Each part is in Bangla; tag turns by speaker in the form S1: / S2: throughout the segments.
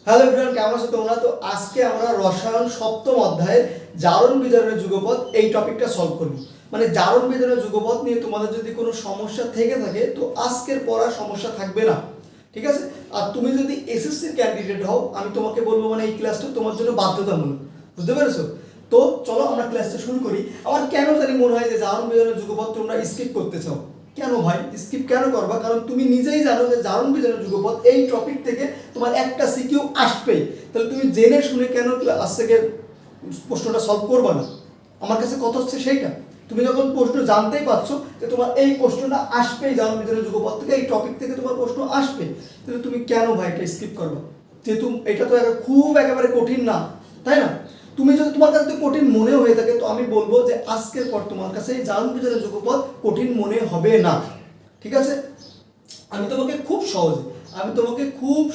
S1: হ্যালো এভরিওয়ান, কেমন আছো তোমরা? তো আজকে আমরা রসায়ন সপ্তম অধ্যায়ের জারণ বিজারণের যুগপৎ এই টপিকটা সলভ করব। মানে জারণ বিজারণের যুগপৎ নিয়ে তোমাদের যদি কোনো সমস্যা থেকে থাকে তো আজকের পড়া সমস্যা থাকবে না, ঠিক আছে? আর তুমি যদি এসএসসির ক্যান্ডিডেট হও, আমি তোমাকে বলবো মানে এই ক্লাসটা তোমার জন্য বাধ্যতামূলক, বুঝতে পেরেছো? তো চলো আমরা ক্লাসটা শুরু করি। আমার কেন জানি মনে হয় যে জারণ বিজারণের যুগপৎ তোমরা স্কিপ করতে চাও। কেন ভাই স্কিপ কেন করবা? কারণ তুমি নিজেই জানো যে জারণ বিজারণ যুগপৎ এই টপিক থেকে তোমার একটা সিকিউ আসবেই। তাহলে তুমি জেনে শুনে কেন আজ থেকে প্রশ্নটা সলভ করবা না? আমার কাছে কথা হচ্ছে সেইটা। তুমি যখন প্রশ্ন জানতেই পারছো যে তোমার এই প্রশ্নটা আসবেই, জারণ বিজারণ যুগপৎ থেকে এই টপিক থেকে তোমার প্রশ্ন আসবে, তাহলে তুমি কেন ভাই এটা স্কিপ করবা? যেহেতু এটা তো খুব একেবারে কঠিন না, তাই না? তুমি যদি তোমার কাছে কঠিন মনে হয়ে থাকে তো আমি বলবো যে আজকের পর তোমার কাছে এই জারণ বিজারণ যুগপৎ কঠিন মনে হবে না, ঠিক আছে? আমি তোমাকে খুব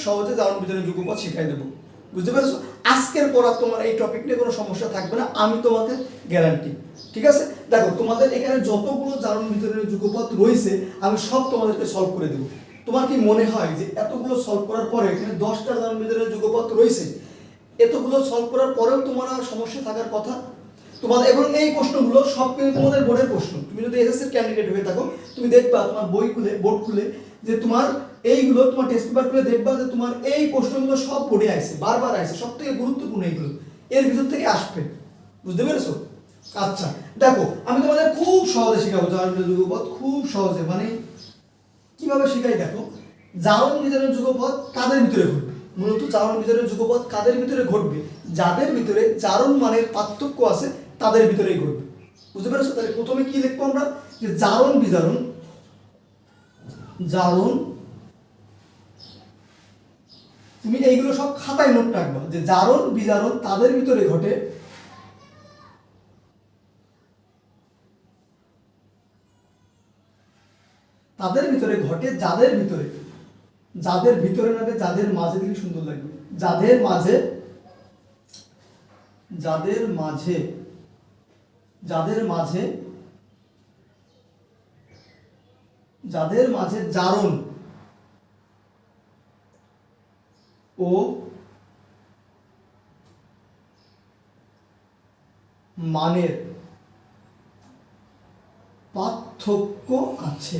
S1: সহজে জারণ বিজারণ যুগপৎ শিখাই দেবো, বুঝতে পেরেছো? আজকের পর আর তোমার এই টপিক নিয়ে কোনো সমস্যা থাকবে না, আমি তোমাকে গ্যারান্টি, ঠিক আছে? দেখো তোমাদের এখানে যতগুলো জারণ বিজারণের যুগপৎ রয়েছে আমি সব তোমাদেরকে সলভ করে দেবো। তোমার কি মনে হয় যে এতগুলো সলভ করার পরে এখানে 10টা জারণ বিজারণের যুগপৎ রয়েছে, এতগুলো সলভ করার পরেও তোমার আর সমস্যা থাকার কথা? তোমার এবং এই প্রশ্নগুলো সব কিন্তু তোমাদের বোর্ডের প্রশ্ন। তুমি যদি এসএসসির ক্যান্ডিডেট হয়ে থাকো তুমি দেখবা তোমার বই খুলে, বোর্ড খুলে, যে তোমার এইগুলো তোমার টেস্ট পেপার খুলে দেখবা যে তোমার এই প্রশ্নগুলো সব বোর্ডে আসছে, বারবার আসছে, সব থেকে গুরুত্বপূর্ণ এইগুলো এর ভিতর থেকে আসবে, বুঝতে পেরেছো? আচ্ছা দেখো আমি তোমাদের খুব সহজে শেখাবো জারণ বিজারণ যুগপৎ, খুব সহজে। মানে কিভাবে শেখাই দেখো, জারণ বিজারণ যুগপৎ কাদের ভিতরে ঘটবে? মূলত জারণ বিজারণ যুগপৎ কাদের ভিতরে ঘটবে? যাদের ভিতরে জারণ মানের পার্থক্য আছে তাদের ভিতরেই ঘটবে, বুঝতে পেরেছো? তাহলে প্রথমে কি লিখবো আমরা? যে জারণ বিজারণ, তুমি এইগুলো সব খাতায় নোট রাখবা যে জারণ বিজারণ তাদের ভিতরে ঘটে, যাদের ভিতরে না, যাদের মাঝে দিলে সুন্দর লাগবে, যাদের মাঝে জারণ ও মানের পার্থক্য আছে।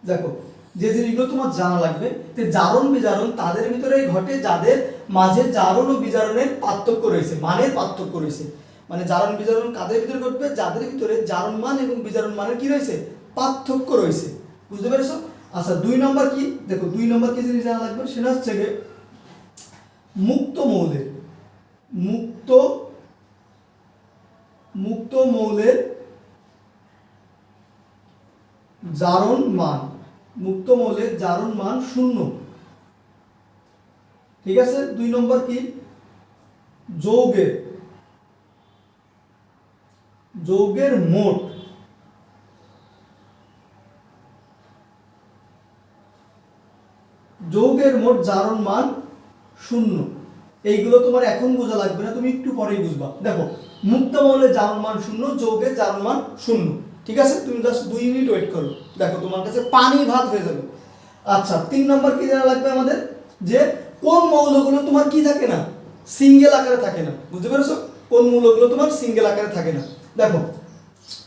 S1: দেখো যে জিনিসগুলো তোমার জানা লাগবে, যে জারণ বিজারণ তাদের ভিতরেই ঘটে যাদের মাঝে জারণ ও বিজারণের পার্থক্য রয়েছে, মানের পার্থক্য রয়েছে। মানে জারণ বিজারণ কাদের ভিতরে ঘটবে? যাদের ভিতরে জারণ মান এবং বিজারণ মানের কি রয়েছে? পার্থক্য রয়েছে, বুঝতে পেরেছো? আচ্ছা 2 নম্বর কি? দেখো 2 নম্বর কি জিনিস জানা লাগবে? সেটা হচ্ছে যে মুক্ত মৌলের জারণ মান, মুক্ত মৌলের জারণ মান 0, ঠিক আছে? 2 নম্বর কি? যৌগের মোট জারণ মান 0। এইগুলো তোমার এখন বোঝা লাগবে না, তুমি একটু পরেই বুঝবা। দেখো মুক্ত মৌলের জারণ মান 0, যৌগের জারণ মান 0, ঠিক আছে? তুমি জাস্ট 2 মিনিট ওয়েট করো, দেখো তোমার কাছে পানি ভাত হয়ে যাবে। আচ্ছা 3 নম্বর কি জানা লাগবে আমাদের? যে কোন মৌলগুলো তোমার কি থাকে না? সিঙ্গেল আকারে থাকে না, বুঝতে পেরেছো? কোন মৌলগুলো তোমার সিঙ্গেল আকারে থাকে না? দেখো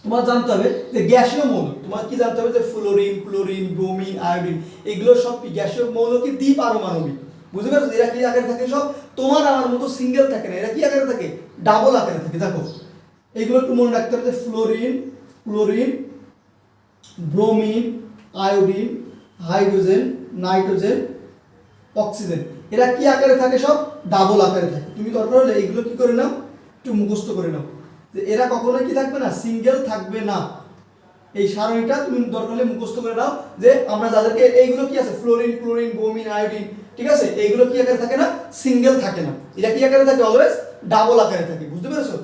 S1: তোমার জানতে হবে যে গ্যাসীয় মৌল, তোমার কি জানতে হবে? যে ফ্লোরিন, ক্লোরিন, ব্রোমিন, আয়োডিন, এগুলো সব কি গ্যাসীয় মৌল? কি দ্বিপারমাণবিক, বুঝতে পেরেছো? এরা কি আকারে থাকে? সব তোমার আমার মতো সিঙ্গেল থাকে না, এরা কি আকারে থাকে? ডাবল আকারে থাকে। দেখো এইগুলো একটু মনে রাখতে হবে যে fluorine, chlorine, bromine, iodine, hydrogen, nitrogen, oxygen, এরা কি আকারে থাকে? সব ডাবল আকারে থাকে। তুমি দরকার হলে এগুলো কি করে নাও, একটু মুখস্থ করে নাও যে এরা কখনোই কি থাকবে না? সিঙ্গেল থাকবে না। এই সারণীটা তুমি দরকার হলে মুখস্থ করে নাও যে আমরা যাদেরকে এইগুলো কি আছে, ফ্লোরিন, ক্লোরিন, ব্রোমিন, আয়োডিন, ঠিক আছে? এইগুলো কি আকারে থাকে না? সিঙ্গেল থাকে না। এটা কি আকারে থাকে? অলওয়েজ ডাবল আকারে থাকে, বুঝতে পেরেছো?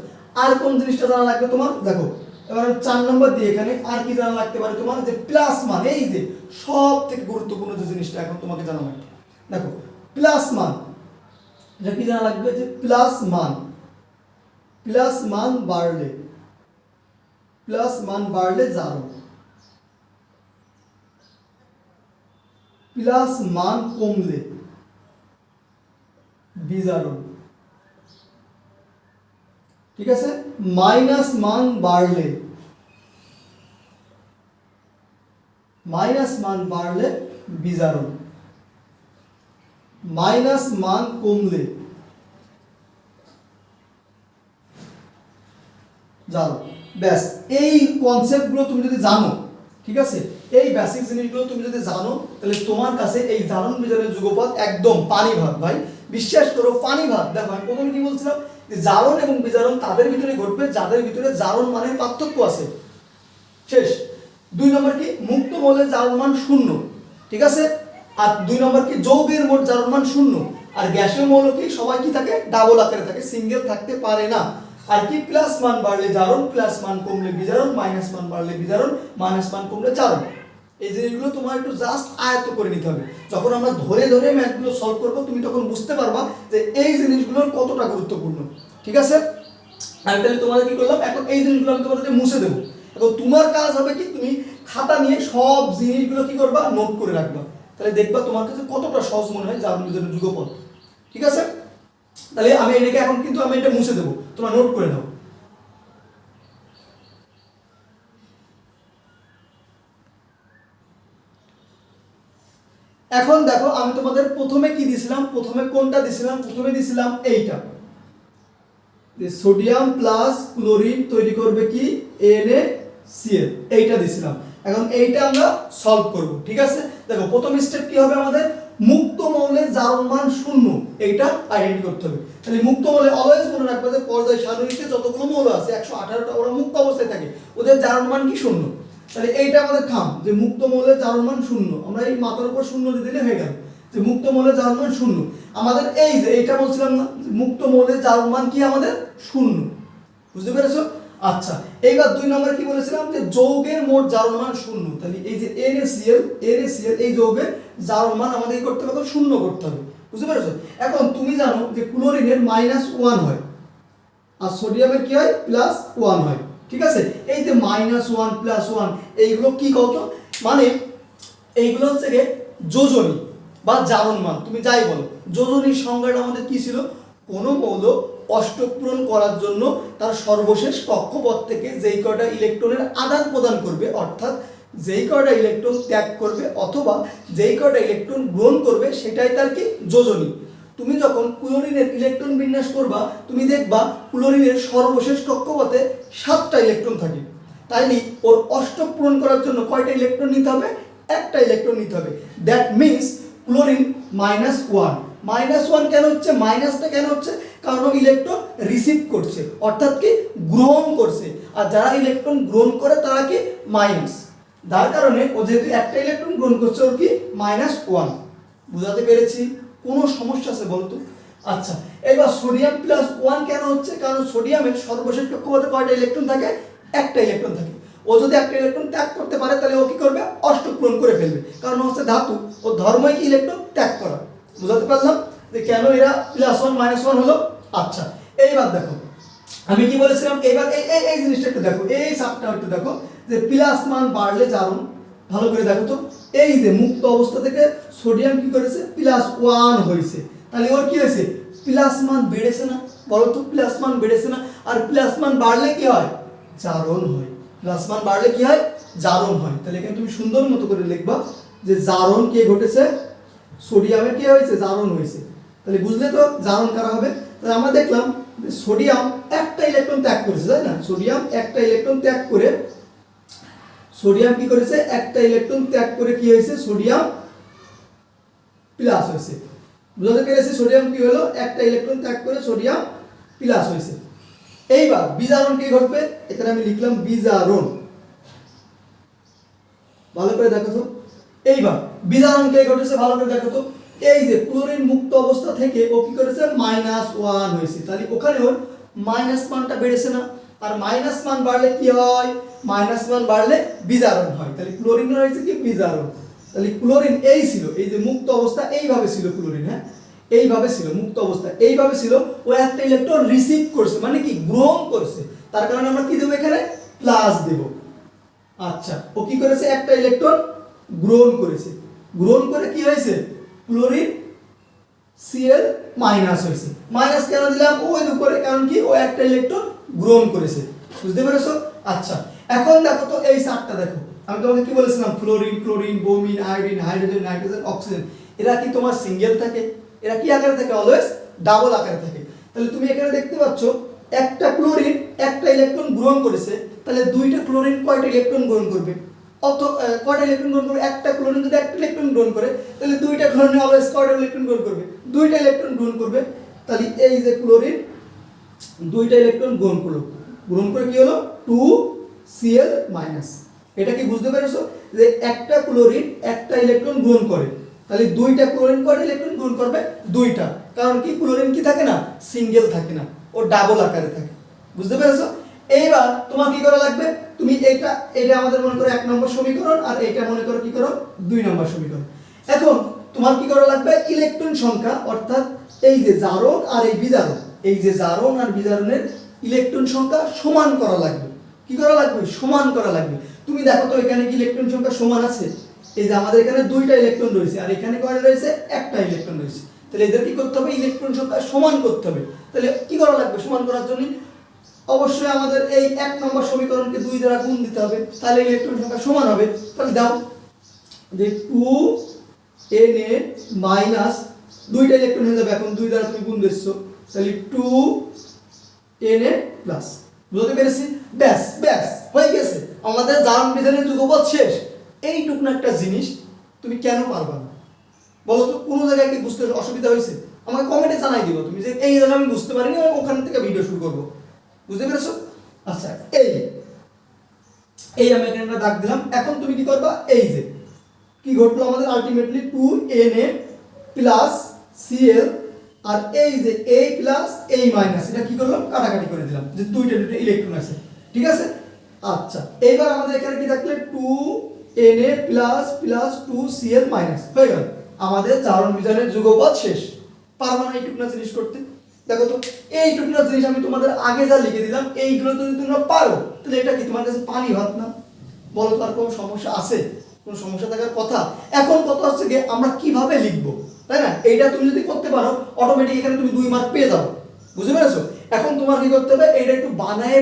S1: আর কোন জিনিসটা জানা লাগবে তোমার? দেখো এবার 4 নম্বর দিয়ে এখানে আর কি জানা লাগতে পারে তোমার? যে প্লাস মান, এই যে সব থেকে গুরুত্বপূর্ণ যে জিনিসটা এখন তোমাকে জানা লাগবে। দেখো প্লাস মান, এটা কি জানা লাগবে? যে প্লাস মান বাড়লে জারণ, প্লাস মান কমলে বিজারণ। ঠিক আছে, মাইনাস মান বাড়লে, বিজারণ, মাইনাস মান কমলে জারণ। ব্যাস, এই কনসেপ্টগুলো তুমি যদি জানো, ঠিক আছে, এই বেসিক জিনিসগুলো তুমি যদি জানো, তাহলে তোমার কাছে এই জারণ বিজারণের যুগপৎ একদম পানি ভাত ভাই, বিশ্বাস করো পানি ভাত। দেখো আমি প্রথমে কি বলছিলাম, যে জারণ এবং বিজারণ তাদের ভিতরে ঘটবে যাদের ভিতরে জারণ মানের পার্থক্য আছে, শেষ। 2 নম্বর কি, মুক্ত মৌলের জারণ মান 0, ঠিক আছে। আর 2 নম্বর কি, যৌগের মোট জারণ মান 0। আর গ্যাসীয় মৌল কি, সবাই কি থাকে, ডাবল আকারে থাকে, সিঙ্গেল থাকতে পারে না। আর কি, প্লাস মান বাড়লে জারণ, প্লাস মান কমলে বিজারণ, মাইনাস মান বাড়লে বিজারণ, মাইনাস মান কমলে জারণ। এই জিনিসগুলো তোমার একটু জাস্ট আয়ত্ত করে নিতে হবে। যখন আমরা ধরে ধরে ম্যাথগুলো সলভ করব, তুমি তখন বুঝতে পারবা যে এই জিনিসগুলোর কতটা গুরুত্বপূর্ণ, ঠিক আছে। আমি তাহলে তোমাদের কি করলাম, এখন এই জিনিসগুলো আমি তোমাদের মুছে দেবো। এখন তোমার কাজ হবে কি, তুমি খাতা নিয়ে সব জিনিসগুলো কি করবা, নোট করে রাখবা। তাহলে দেখবা তোমার কাছে কতটা সহজ মনে হয় জারণ বিজারণ যুগপৎ, ঠিক আছে। তাহলে আমি এটাকে এখন কিন্তু আমি এটা মুছে দেবো, তোমরা নোট করে নাও। এখন দেখো আমি তোমাদের প্রথমে কি দিছিলাম, প্রথমে কোনটা দিছিলাম, প্রথমে দিছিলাম এইটা, যে সোডিয়াম প্লাস ক্লোরিন তৈরি করবে কি NaCl, এইটা দিছিলাম। এখন এইটা আমরা সলভ করব, ঠিক আছে। দেখো প্রথম স্টেপ কি হবে আমাদের, মুক্ত মৌলের জারণ মান 0, এইটা আইডেন্টিফাই করতে হবে। তাহলে মুক্ত মৌলে অলওয়েজ মনে রাখবে যে পর্যায় সারণীতে যতগুলো মৌল আছে 118টা, ওরা মুক্ত অবস্থায় থাকে, ওদের জারণ মান কি 0। তাহলে এইটা আমাদের খাম, যে মুক্ত মৌলের জারণ মান 0, আমরা এই মাথার উপর 0 দিয়ে দিলে হয়ে গেল, যে মুক্ত মৌলের জারণ মান 0। আমাদের এই যে এইটা বলছিলাম না, মুক্ত মৌলের জারণ মান কি আমাদের 0, বুঝতে পেরেছো। আচ্ছা, এইবার 2 নম্বরে কি বলেছিলাম, যে যৌগের মোট জারণ মান 0। তাহলে এই যে NaCl এই যৌগের জারণ মান আমাদের কি করতে হবে, 0 করতে হবে, বুঝতে পেরেছো। এখন তুমি জানো যে ক্লোরিনের -1 হয়, আর সোডিয়ামের কি হয়, +1 হয়, ঠিক আছে। এই যে -1 +1 এইগুলো কি কত, মানে এইগুলো হচ্ছে যে যোজনী বা জারণ মান, তুমি যাই বলো। যোজনীর সংজ্ঞাটা আমাদের কি ছিল, কোনো মৌল অষ্টক পূরণ করার জন্য তার সর্বশেষ কক্ষপথ থেকে যেই কয়টা ইলেকট্রনের আদান প্রদান করবে, অর্থাৎ যেই কয়টা ইলেকট্রন ত্যাগ করবে অথবা যেই কয়টা ইলেকট্রন গ্রহণ করবে, সেটাই তার কি যোজনী। তুমি যখন ক্লোরিনের ইলেকট্রন বিন্যাস করবা, তুমি দেখবা ক্লোরিনের সর্বশেষ কক্ষপথে 7টা ইলেকট্রন থাকে। তাইলে ওর অষ্টক পূরণ করার জন্য কয়টা ইলেকট্রন নিতে হবে, একটা ইলেকট্রন নিতে হবে। That means chlorine -1। -1 কেন হচ্ছে, মাইনাসটা কেন হচ্ছে, কারণ ইলেকট্রন রিসিভ করছে, অর্থাৎ কি গ্রহণ করছে। আর যারা ইলেকট্রন গ্রহণ করে তারা কি মাইনাস, যার কারণে ও যেহেতু একটা ইলেকট্রন গ্রহণ করছে, ওর কি -1। বুঝাতে পেরেছি, কোনো সমস্যা আছে বলো তো। আচ্ছা, এবার সোডিয়াম +1 কেন হচ্ছে, কারণ সোডিয়ামের সর্বশেষ কক্ষপথে কয়টা ইলেকট্রন থাকে, একটা ইলেকট্রন থাকে। ও যদি একটা ইলেকট্রন ত্যাগ করতে পারে, তাহলে ও কি করবে, অষ্টক পূরণ করে ফেলবে, কারণ ও হচ্ছে ধাতু, ও ধর্মই কি ইলেকট্রন ত্যাগ করা। বুঝাতে পারলাম যে কেন এরা +1 -1 হলো। আচ্ছা, এইবার দেখো আমি কি বলেছিলাম, এইবার এই এই জিনিসটা একটু দেখো, এই সাবটা একটু দেখো, যে প্লাস মান বাড়লে জারণ, ভালো করে দেখো তো। এই যে মুক্ত অবস্থা থেকে সোডিয়াম কি করেছে, +1 হয়েছে, তাহলে ওর কি হয়েছে, প্লাস মান বেড়েছে না, বলো তো, প্লাস মান বেড়েছে না। আর প্লাস মান বাড়লে কি হয়, জারণ হয়। প্লাস মান বাড়লে কি হয়, জারণ হয়। তাহলে এখানে তুমি সুন্দর মতো করে লিখবা যে জারণ কে ঘটেছে, সোডিয়ামের কি হয়েছে, জারণ হয়েছে। তাহলে বুঝলে তো জারণ কারা হবে। তাহলে আমরা দেখলাম যে সোডিয়াম একটা ইলেকট্রন ত্যাগ করেছে, তাই না, সোডিয়াম একটা ইলেকট্রন ত্যাগ করে, সোডিয়াম কি করেছে, একটা ইলেকট্রন ত্যাগ করে কি হয়েছে, সোডিয়াম প্লাস হয়েছে। বুঝতে পেরেছি, সোডিয়াম কি হলো, একটা ইলেকট্রন ত্যাগ করে সোডিয়াম প্লাস হয়েছে। এইবার বিজারণ কি ঘটবে, এখানে আমি লিখলাম বিজারণ, ভালো করে দেখো তো। এইবার বিজারণ কে ঘটেছে, ভালো করে দেখো তো। এই যে ক্লোরিন মুক্ত অবস্থা থেকে ও কি করেছে, -1 হয়েছে, তাহলে ওখানে ওর মাইনাস মানটা বেড়েছে না। আর মাইনাস মান বাড়লে কি হয়, মাইনাস মান বাড়লে বিজারণ হয়। তাহলে ক্লোরিন হয়েছে কি, বিজারণ। তাহলে ক্লোরিন এই ছিল, এই যে মুক্ত অবস্থা এইভাবে ছিল ক্লোরিন, হ্যাঁ এইভাবে ছিল মুক্ত অবস্থা, এইভাবে ছিল। ও একটা ইলেকট্রন রিসিভ করছে, মানে কি গ্রহণ করছে, তার কারণে আমরা কি দেবো, এখানে প্লাস দেব। আচ্ছা, ও কি করেছে, একটা ইলেকট্রন গ্রহণ করেছে, গ্রহণ করে কি হয়েছে, ক্লোরিন Cl মাইনাস হয়েছে। মাইনাস কেন দিলাম? ওই উপরে, কারণ কি ও একটা ইলেকট্রন গ্রহণ করেছে। বুঝতে পেরেছো? আচ্ছা, এখন দেখো তো এই চারটা দেখো, আমি তোমাকে কি বলেছিলাম, fluorine, chlorine, bromine, iodine, hydrogen, nitrogen, oxygen, এরা কি তোমার সিঙ্গেল থাকে? এরা কি আকারে থাকে? অলওয়েজ ডাবল আকারে থাকে। তাহলে তুমি এখানে দেখতে পাচ্ছ একটা ক্লোরিন একটা ইলেকট্রন গ্রহণ করেছে, তাহলে দুইটা ক্লোরিন কয়টা ইলেকট্রন গ্রহণ করবে? কয়টা ইলেকট্রন গ্রহণ করবে? একটা ক্লোরিন যদি একটা ইলেকট্রন গ্রহণ করে, তাহলে দুইটা ক্লোরিন অলওয়েজ কয়টা ইলেকট্রন গ্রহণ করবে? দুইটা ইলেকট্রন গ্রহণ করবে। তাহলে এই যে ক্লোরিন দুইটা ইলেকট্রন গ্রহণ করলো, গ্রহণ করে কি হলো? 2Cl minus. এটা কি বুঝতে পেরেছো যে একটা ক্লোরিন একটা ইলেকট্রন গ্রহণ করে, তাহলে দুইটা ক্লোরিন কয়টা ইলেকট্রন গ্রহণ করবে? দুইটা। কারণ কি ক্লোরিন কি থাকে না, সিঙ্গেল থাকে না, ও ডাবল আকারে থাকে। বুঝতে পেরেছো? এইবার তোমার কি করা লাগবে, তুমি এটা আমাদের মনে করো 1 নম্বর সমীকরণ, আর এটা মনে করো কি করো 2 নম্বর সমীকরণ। এখন তোমার কি করা লাগবে, ইলেকট্রন সংখ্যা, অর্থাৎ এই যে জারণ আর এই বিজারণ, এই যে জারণ আর বিজারণের ইলেকট্রন সংখ্যা সমান করা লাগবে। কি করা লাগবে? সমান করা লাগবে। তুমি দেখো তো এখানে কি ইলেকট্রন সংখ্যা সমান আছে? এই যে আমাদের এখানে দুইটা ইলেকট্রন রয়েছে, আর এখানে কয়টা রয়েছে? একটা ইলেকট্রন রয়েছে। তাহলে এদের কি করতে হবে? ইলেকট্রন সংখ্যা সমান করতে হবে। তাহলে কি করা লাগবে সমান করার জন্য? অবশ্যই আমাদের এই 1 নম্বর সমীকরণকে 2 দ্বারা গুণ দিতে হবে, তাহলে ইলেকট্রন সংখ্যা সমান হবে। তাহলে দাও যে 2Na মাইনাস, দুইটা ইলেকট্রন হয়ে যাবে, এখন 2 দ্বারা তুমি গুণ দিচ্ছ, তাহলে 2Na প্লাস। বুঝতে পেরেছি? ব্যাস ব্যাস হয়ে গেছে, আমাদের জারণ বিধানের যুগপৎ শেষ। এইটুকু একটা জিনিস তুমি কেন পারবা না বলো তো? কোনো জায়গায় কি বুঝতে অসুবিধা হয়েছে? আমাকে কমেন্টে জানাই দিও তুমি যে এই জায়গায় আমি বুঝতে পারিনি, আমি ওখান থেকে ভিডিও শুরু করবো। বুঝতে পেরেছো? আচ্ছা, এই আমি এখানে দাগ দিলাম। এখন তুমি কি করবা, এই যে কি ঘটলো আমাদের, আলটিমেটলি 2Na প্লাস Cl, আর এই যে A প্লাস A মাইনাস, এটা কি করলাম, কাটাকাটি করে দিলাম, যে দুইটা ইলেকট্রন আছে। ঠিক আছে? আচ্ছা, এইবার আমাদের এখানে কি থাকলে 2Na plus plus 2Cl minus হয়ে গেল। আমাদের জারণ বিজারণের যুগপৎ শেষ। পারবা না এইটুকু না জিনিস করতে? দেখো তো, এইটুকু না জিনিস আমি তোমাদের আগে যা লিখে দিলাম, এইগুলো যদি তোমরা পারো, তাহলে এটা কি তোমার কাছে পানি ভাত না? বলো তো, আর কোনো সমস্যা আছে? কোনো সমস্যা থাকার কথা? এখন কথা হচ্ছে যে আমরা কিভাবে লিখবো, তাই না? এইটা তুমি যদি করতে পারো, অটোমেটিক এখানে তুমি 2 মার্ক পেয়ে যাও। বুঝতে পেরেছো? এখন তোমার কি করতে হবে, এইটা একটু বানায়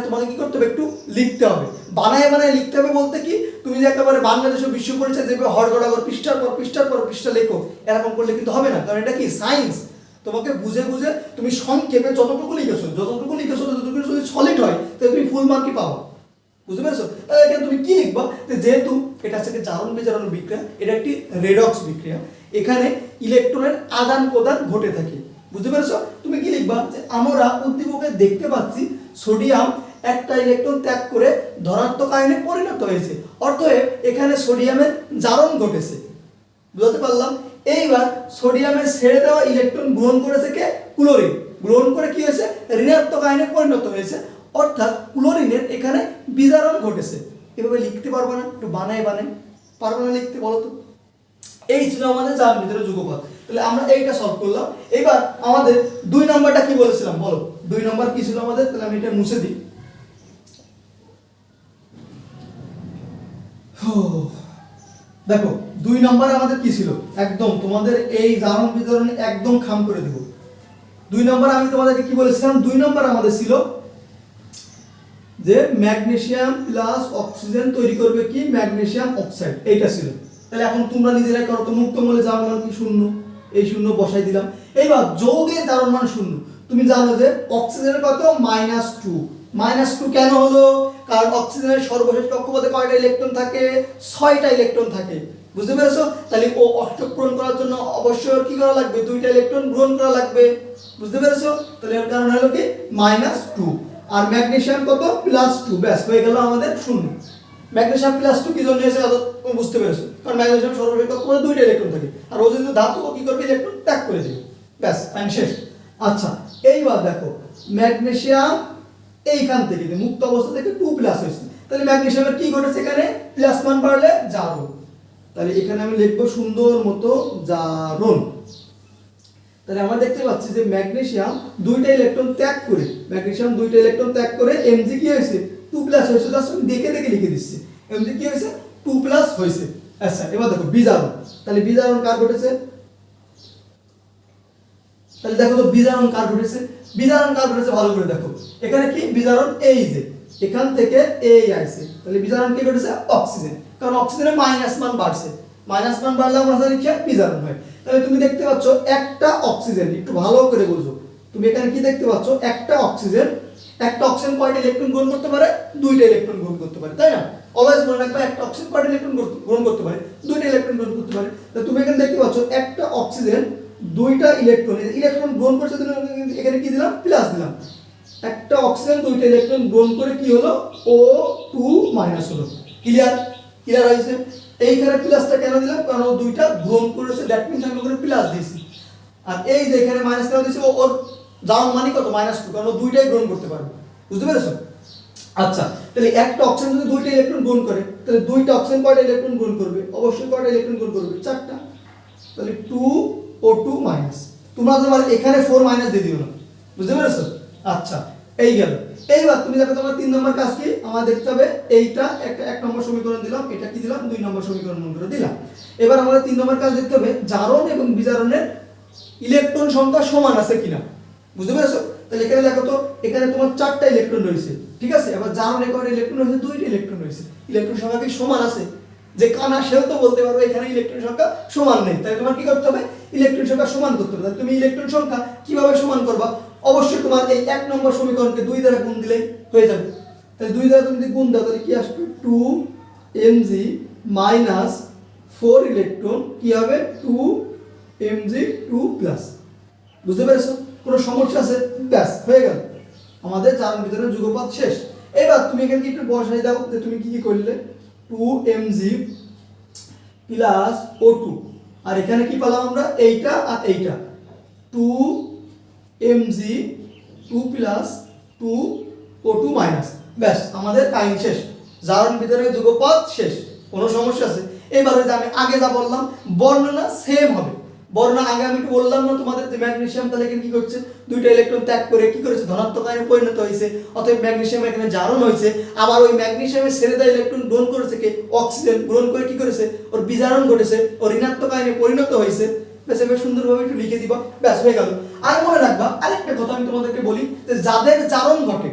S1: তোমাকে কি করতে হবে, একটু লিখতে হবে। বানায় লিখতে হবে বলতে কি, তুমি যে একেবারে বাংলাদেশ ও বিশ্ব পরিচয় যেভাবে হরগড়াগড় পৃষ্ঠার পর পৃষ্ঠা লেখো, এরকম করলে কিন্তু হবে না, কারণ এটা কি সায়েন্স। তোমাকে বুঝে বুঝে তুমি সংক্ষেপে যতটুকু লিখেছো যতটুকু যদি সলিড হয়, তাহলে তুমি ফুল মার্কই পাবো। বুঝতে পেরেছো? তাহলে এখানে তুমি কি লিখবা, যেহেতু এটা হচ্ছে জারণ বিজারণ বিক্রিয়া, এটা একটি রেডক্স বিক্রিয়া, এখানে ইলেকট্রনের আদান প্রদান ঘটে থাকে। বুঝতে পেরেছো? তুমি কি লিখবা, যে আমরা উদ্দীপকে দেখতে পাচ্ছি সোডিয়াম একটা ইলেকট্রন ত্যাগ করে ধনাত্মক আয়নে পরিণত হয়েছে, অতএব এখানে সোডিয়ামের জারণ ঘটেছে। বুঝতে পারলাম? এইবার সোডিয়ামের ছেড়ে দেওয়া ইলেকট্রন গ্রহণ করেছে কে? ক্লোরিন। গ্রহণ করে কি হয়েছে? ঋণাত্মক আয়নে পরিণত হয়েছে, অর্থাৎ ক্লোরিনের এখানে বিজারণ ঘটেছে। এভাবে লিখতে পারবো না? একটু বানায় পারবো না লিখতে? বলো তো। এই ছিল আমাদের জারণ বিজারণের যুগপৎ। তাহলে আমরা এইটা সলভ করলাম। এবার আমাদের 2 নম্বরটা কি বলেছিলাম বলো? 2 নম্বর কি ছিল আমাদের? তাহলে আমি এটা মুছে দিই। দেখো 2 নম্বর আমাদের কি ছিল, একদম তোমাদের এই জারণ বিজারণে একদম খাম করে দেব। 2 নম্বর আমি তোমাদেরকে কি বলেছিলাম? 2 নম্বর আমাদের ছিল যে ম্যাগনেসিয়াম প্লাস অক্সিজেন তৈরি করবে কি? Magnesium oxide. এইটা ছিল। তাহলে এখন তোমরা নিজেরাই করো তো, মুক্ত মূলে জারণ মান কি? 0। এই 0 বসাই দিলাম। এইবার যৌগের জারণ মান 0। তুমি জানো যে অক্সিজেনের কত? -2। -2 কেন হলো? কারণ অক্সিজেনের সর্বশেষ কক্ষপথে কয়টা ইলেকট্রন থাকে? 6টা ইলেকট্রন থাকে। বুঝতে পেরেছো? তাহলে ও অষ্টক পূরণ করার জন্য অবশ্যই কি করা লাগবে? 2টা ইলেকট্রন গ্রহণ করা লাগবে। বুঝতে পেরেছো? তাহলে এর কারণ হলো কি? -2। আর ম্যাগনেসিয়াম কত? +2। ব্যাস হয়ে গেল আমাদের 0। ম্যাগনেসিয়াম +2 কি জন্য হয়েছে তুমি বুঝতে পেরেছো? কারণ ম্যাগনেসিয়াম সর্বশেষ কক্ষপথে 2টা ইলেকট্রন থাকে, আর ও যদি ধাতু, ও কি করবে? ইলেকট্রন ত্যাগ করে দেবে। ব্যাস ফাইন, শেষ। আচ্ছা, এইবার দেখো ম্যাগনেসিয়াম এইখান থেকে মুক্ত অবস্থা থেকে 2+ হয়েছে, তাহলে ম্যাগনেসিয়ামের কি ঘটেছে? এখানে প্লাস মান বাড়লে জারণ। তাহলে এখানে আমি লিখবো সুন্দর মতো জারণ। তাহলে আমরা দেখতে পাচ্ছি যে ম্যাগনেসিয়াম 2টা ইলেকট্রন ত্যাগ করে, Mg কি হয়েছে? 2+ হয়েছে। জাস্ট আমি দেখে লিখে দিচ্ছি, Mg কি হয়েছে? 2+ হয়েছে। আচ্ছা, এবার দেখো বিজারণ। তাহলে বিজারণ কার ঘটেছে? তাহলে দেখো তো বিজারণ কার ঘটেছে, বিজারণ কার ঘটেছে ভালো করে দেখো। এখানে কি বিজারণ, এই যে এখান থেকে এই আইছে, তাহলে বিজারণ কি ঘটেছে, অক্সিজেন, কারণ অক্সিজেনের মাইনাস মান বাড়ছে, মাইনাস মান বাড়লে আমরা জানি কি বিজারণ হয়। তাহলে তুমি দেখতে পাচ্ছ একটা অক্সিজেন, একটু ভালো করে বুঝো, তুমি এখানে কি দেখতে পাচ্ছ, একটা অক্সিজেন কয়টা ইলেকট্রন গ্রহণ করতে পারে, দুইটা ইলেকট্রন গ্রহণ করতে পারে, তাই না? অলওয়েজ মনে রাখবে একটা অক্সিজেন কয়টা ইলেকট্রন গ্রহণ করতে পারে, দুইটা ইলেকট্রন গ্রহণ করতে পারে। তো তুমি এখানে দেখতে পাচ্ছ একটা অক্সিজেন দুইটা ইলেকট্রন গ্রহণ করছে, এখানে কি দিলাম, প্লাস দিলাম। একটা অক্সিজেন দুইটা ইলেকট্রন গ্রহণ করে কি হলো, O2- হলো। ক্লিয়ার, ক্লিয়ার হয়েছে? এইখানে প্লাসটা কেন দিলাম, কারণ ও দুইটা গ্রহণ করেছে, দ্যাট মিন্স আমি ওখানে প্লাস দিয়েছি। আর এই যে এখানে মাইনাস কেন দিয়েছি, ওর যাওয়ার মানে কত, -2, কারণ ও দুইটাই গ্রহণ করতে পারবে। বুঝতে পেরেছো? আচ্ছা, তাহলে একটা অক্সিজেন যদি দুইটা ইলেকট্রন গ্রহণ করে, তাহলে দুইটা অক্সিজেন কয়টা ইলেকট্রন গ্রহণ করবে, অবশ্যই কয়টা ইলেকট্রন গ্রহণ করবে, 4টা। তাহলে 2O2-। তোমরা তোমার এখানে 4- দিয়ে দিও না, বুঝতে পেরেছো? আচ্ছা, এই গেল। এইবার তুমি দেখো তোমার 3 নম্বর কাজ কি, আমার দেখতে হবে এইটা একটা 1 নম্বর সমীকরণ দিলাম, এটা কি দিলাম, 2 নম্বর সমীকরণ মনে করে দিলাম। এবার আমাদের 3 নম্বর কাজ দেখতে হবে জারণ এবং বিজারণের ইলেকট্রন সংখ্যা সমান আছে কিনা। বুঝতে পেরেছো? তাহলে এখানে দেখো তো, এখানে তোমার 4টা ইলেকট্রন রয়েছে, ঠিক আছে? এবার জারণে কয়টা ইলেকট্রন রয়েছে, 2টা ইলেকট্রন রয়েছে। ইলেকট্রন সংখ্যা কি সমান আছে? যে কানা সেও তো বলতে পারবে এখানে ইলেকট্রন সংখ্যা সমান নেই, তাই তোমার কি করতে হবে, ইলেকট্রন সংখ্যা সমান করতে হবে। তুমি ইলেকট্রন সংখ্যা কিভাবে সমান করবা, অবশ্যই তোমার এই 1 নম্বর সমীকরণকে 2 দ্বারা গুণ দিলেই হয়ে যাবে। তাহলে 2 দ্বারা তুমি যদি গুণ দাও, তাহলে কি আসবে, 2mg - 4 ইলেকট্রন কি হবে, 2mg2+। বুঝতে পেরেছো? কোনো সমস্যা আছে? ব্যাস হয়ে গেল, আমাদের জারণ বিজারণের যুগপৎ শেষ। এবার তুমি এখানে একটু বসাই দাও যে তুমি কি কি করলে, 2mg + O2, আর এখানে কি পেলাম আমরা, এইটা আর এইটা, 2mg2 + 2O2-। ব্যাস আমাদের কাহিনী শেষ, জারণ বিজারণের যুগপৎ শেষ। কোনো সমস্যা আছে? এবার ওই যে আমি আগে যা বললাম, বর্ণনা সেম হবে। বর্ণনা আগে আমি একটু বললাম না তোমাদের, যে ম্যাগনেসিয়াম তাহলে এখানে কি করছে, দুইটা ইলেকট্রন ত্যাগ করে কি করেছে, ধনাত্মক আয়নে পরিণত হয়েছে, অতএব ম্যাগনেসিয়াম এখানে জারণ হয়েছে। আবার ওই ম্যাগনেসিয়ামের ছেড়ে দেওয়া ইলেকট্রন গ্রহণ করেছে কে, অক্সিজেন, গ্রহণ করে কি করেছে, ওর বিজারণ ঘটেছে, ও ঋণাত্মক আয়নে পরিণত হয়েছে। ব্যাস এবার সুন্দরভাবে একটু লিখে দিবা, ব্যাস হয়ে গেল। আর মনে রাখবা আরেকটা কথা আমি তোমাদেরকে বলি, যে যাদের জারণ ঘটে,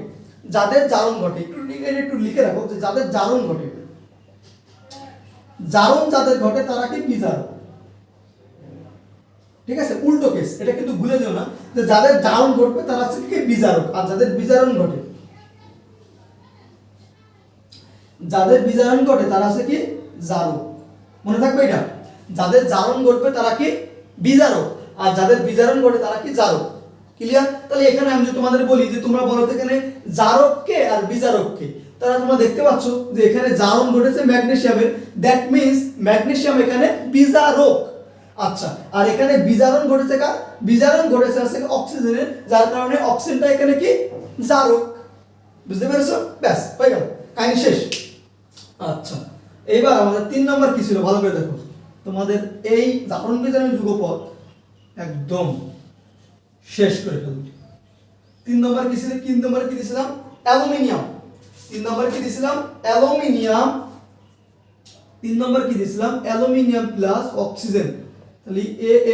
S1: একটু লিখে রাখো, যে যাদের জারণ ঘটে, যাদের ঘটে তারা কি বিজারক। ঠিক আছে, উল্টো কেস, এটা কিন্তু ভুলে যেও না, যে যাদের জারণ ঘটবে তারা হচ্ছে কি বিজারক, আর যাদের বিজারণ ঘটে তারা হচ্ছে কি জারক। মনে থাকবে এটা, যাদের জারণ ঘটবে তারা কি বিজারক, আর যাদের বিজারণ ঘটে তারা কি জারক। ক্লিয়ার? তাহলে এখানে আমি যদি তোমাদের বলি যে তোমরা বলো তো এখানে জারককে আর বিজারককে, তারা তোমরা দেখতে পাচ্ছ যে এখানে জারণ ঘটেছে ম্যাগনেসিয়ামের, দ্যাট মিন্স ম্যাগনেসিয়াম এখানে বিজারক। আচ্ছা, আর এখানে বিজারণ ঘটেছে কার, বিজারণ ঘটেছে আছে অক্সিজেনের, যার কারণে অক্সিজেনটা এখানে কি জারক। বুঝতে পেরেছো? ব্যাস হয়ে গেল, কাহিনী শেষ। আচ্ছা, এইবার আমাদের 3 নম্বর কি ছিল, ভালো করে দেখো। তোমাদের এই জারণ বিজারণ যুগপৎ একদম শেষ করে ফেলবো। 3 নম্বর কি ছিল, 3 নম্বর কি দিয়েছিলাম, অ্যালুমিনিয়াম। 3 নম্বর কি দিয়েছিলাম, অ্যালুমিনিয়াম। 3 নম্বর কি দিয়েছিলাম, অ্যালুমিনিয়াম প্লাস অক্সিজেন, তাহলে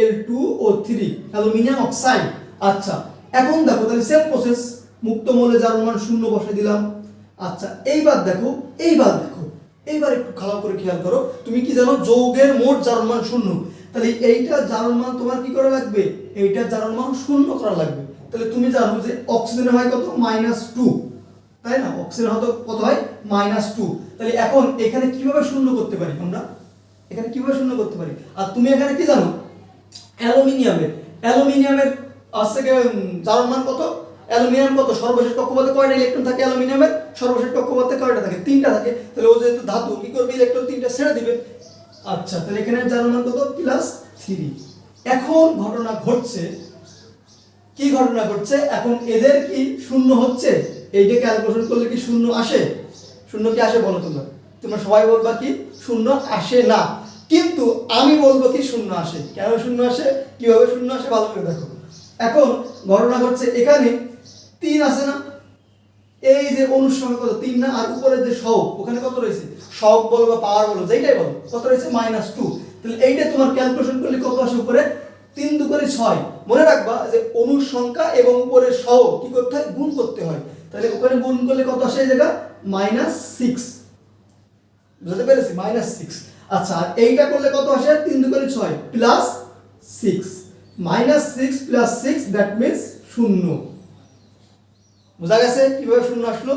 S1: Al2O3, অ্যালুমিনিয়াম অক্সাইড। আচ্ছা, এখন দেখো তাহলে সেম প্রসেস, মুক্ত মৌলে জারণ মান 0 বসাই দিলাম। আচ্ছা, এইবার দেখো, এইবার একটু ভালো করে খেয়াল করো, তুমি কি জানো যৌগের মোট জারণ মান 0, তাহলে এইটা জারণ মান তোমার কি করা লাগবে, এইটার জারণ মান 0 করা লাগবে। তাহলে তুমি জানো যে অক্সিজেনের হয় কত, -2, তাই না? অক্সিজেন হয়তো কত হয়, -2। তাহলে এখন এখানে কিভাবে 0 করতে পারি আমরা, এখানে কিভাবে 0 করতে পারি? আর তুমি এখানে কি জানো, অ্যালুমিনিয়ামের আছে জারণ মান কত, অ্যালুমিনিয়াম কত, সর্বশেষ কক্ষপথে কয়টা ইলেকট্রন থাকে অ্যালুমিনিয়ামের, সর্বশেষ কক্ষপথে কয়টা থাকে, 3টা থাকে। তাহলে ও যেহেতু ধাতু, কি করবে, ইলেকট্রন 3টা ছেড়ে দিবে। আচ্ছা, তাহলে এখানে জারণ মান কত, +3। এখন ঘটনা ঘটছে, কি ঘটনা ঘটছে, এখন এদের কি 0 হচ্ছে, এইটা ক্যালকুলেশন করলে কি 0 আসে, 0 কি আসে বলো তোমরা, তোমরা সবাই বলবা কি 0 আসে না, কিন্তু আমি বলবো কি 0 আসে। কেন 0 আসে, কিভাবে 0 আসে, ভালো করে দেখো। এখন ঘটনা ঘটছে, এখানে 3 আছে না, এই যে অনুর সংখ্যা কত, 3 না, আর উপরে যে সহগ ওখানে কত রয়েছে, সহগ বলো বা পাওয়ার বলো যেটাই বলো, কত রয়েছে, -2। তাহলে এইটা তোমার ক্যালকুলেশন করলে কত আসে উপরে, 3 2 করে দুগুণে 6, মনে রাখবা যে অনুর সংখ্যা এবং উপরের সহগ কি করতে হয়, গুণ করতে হয়। তাহলে ওখানে গুণ করলে কত আসে এই জায়গা -6, বুঝতে পেরেছি, -6। আচ্ছা, আর এইটা করলে কত আসে, 3 দুগুণে 6 +6, -6 + 6 দ্যাট মিন্স 0। বোঝা গেছে কিভাবে 0 আসলো?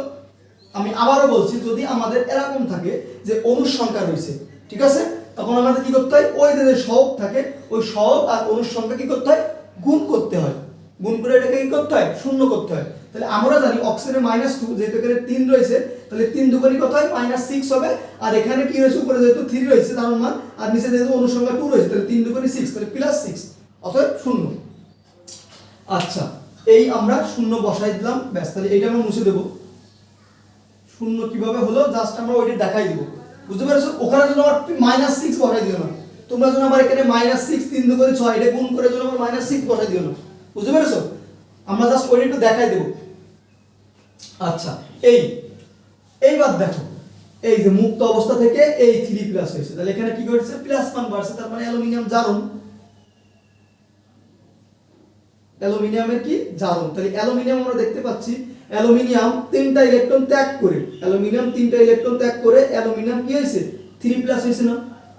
S1: আমি আবারও বলছি, যদি আমাদের এরকম থাকে যে অনুর সংখ্যা রয়েছে, ঠিক আছে, তখন আমাদের কি করতে হয়, ওই যে সহগ থাকে ওই সহগ আর অনুর সংখ্যা কি করতে হয়, গুণ করতে হয়। গুণ করে এটাকে কি করতে হয়, 0 করতে হয়। তাহলে আমরা জানি অক্সিজেনের -2, যেহেতু এখানে 3 রয়েছে, তাহলে 3 দুগুণে কত হয়, -6 হবে। আর এখানে কি রয়েছে, উপরে যেহেতু 3 রয়েছে তার মান, আর নিচে যেহেতু অনুর সংখ্যা 2 রয়েছে, তাহলে 3 দুগুণে 6, তাহলে +6, অতএব 0। আচ্ছা, এই আমরা 0 বসাই দিলাম, ব্যাস। তাহলে এইটা আমরা মুছে দেব। 0 কিভাবে হলো, জাস্ট আমরা ওইটা দেখাই দিব, বুঝতে পেরেছো? ওখানে জন্য আবার -6 বসাই দিও না, তোমরা যেন আবার এখানে -6 3 দুগুণে 6 এটা গুণ করে জন্য আবার -6 বসাই দিও না, বুঝতে পেরেছো? আমরা জাস্ট ওইটা একটু দেখাই দেব। আচ্ছা, এইবার দেখো, এই যে মুক্ত অবস্থা থেকে এই 3+ হয়েছে, তাহলে এখানে কি ঘটেছে, প্লাস মান বাড়ছে, তার মানে অ্যালুমিনিয়াম জারণ, অ্যালুমিনিয়ামের কি জারণ। তাহলে অ্যালুমিনিয়াম আমরা দেখতে পাচ্ছি, অ্যালুমিনিয়াম 3টা ইলেকট্রন ত্যাগ করে, অ্যালুমিনিয়াম 3টা ইলেকট্রন ত্যাগ করে অ্যালুমিনিয়াম কি হয়েছে, 3+ হয়েছে না?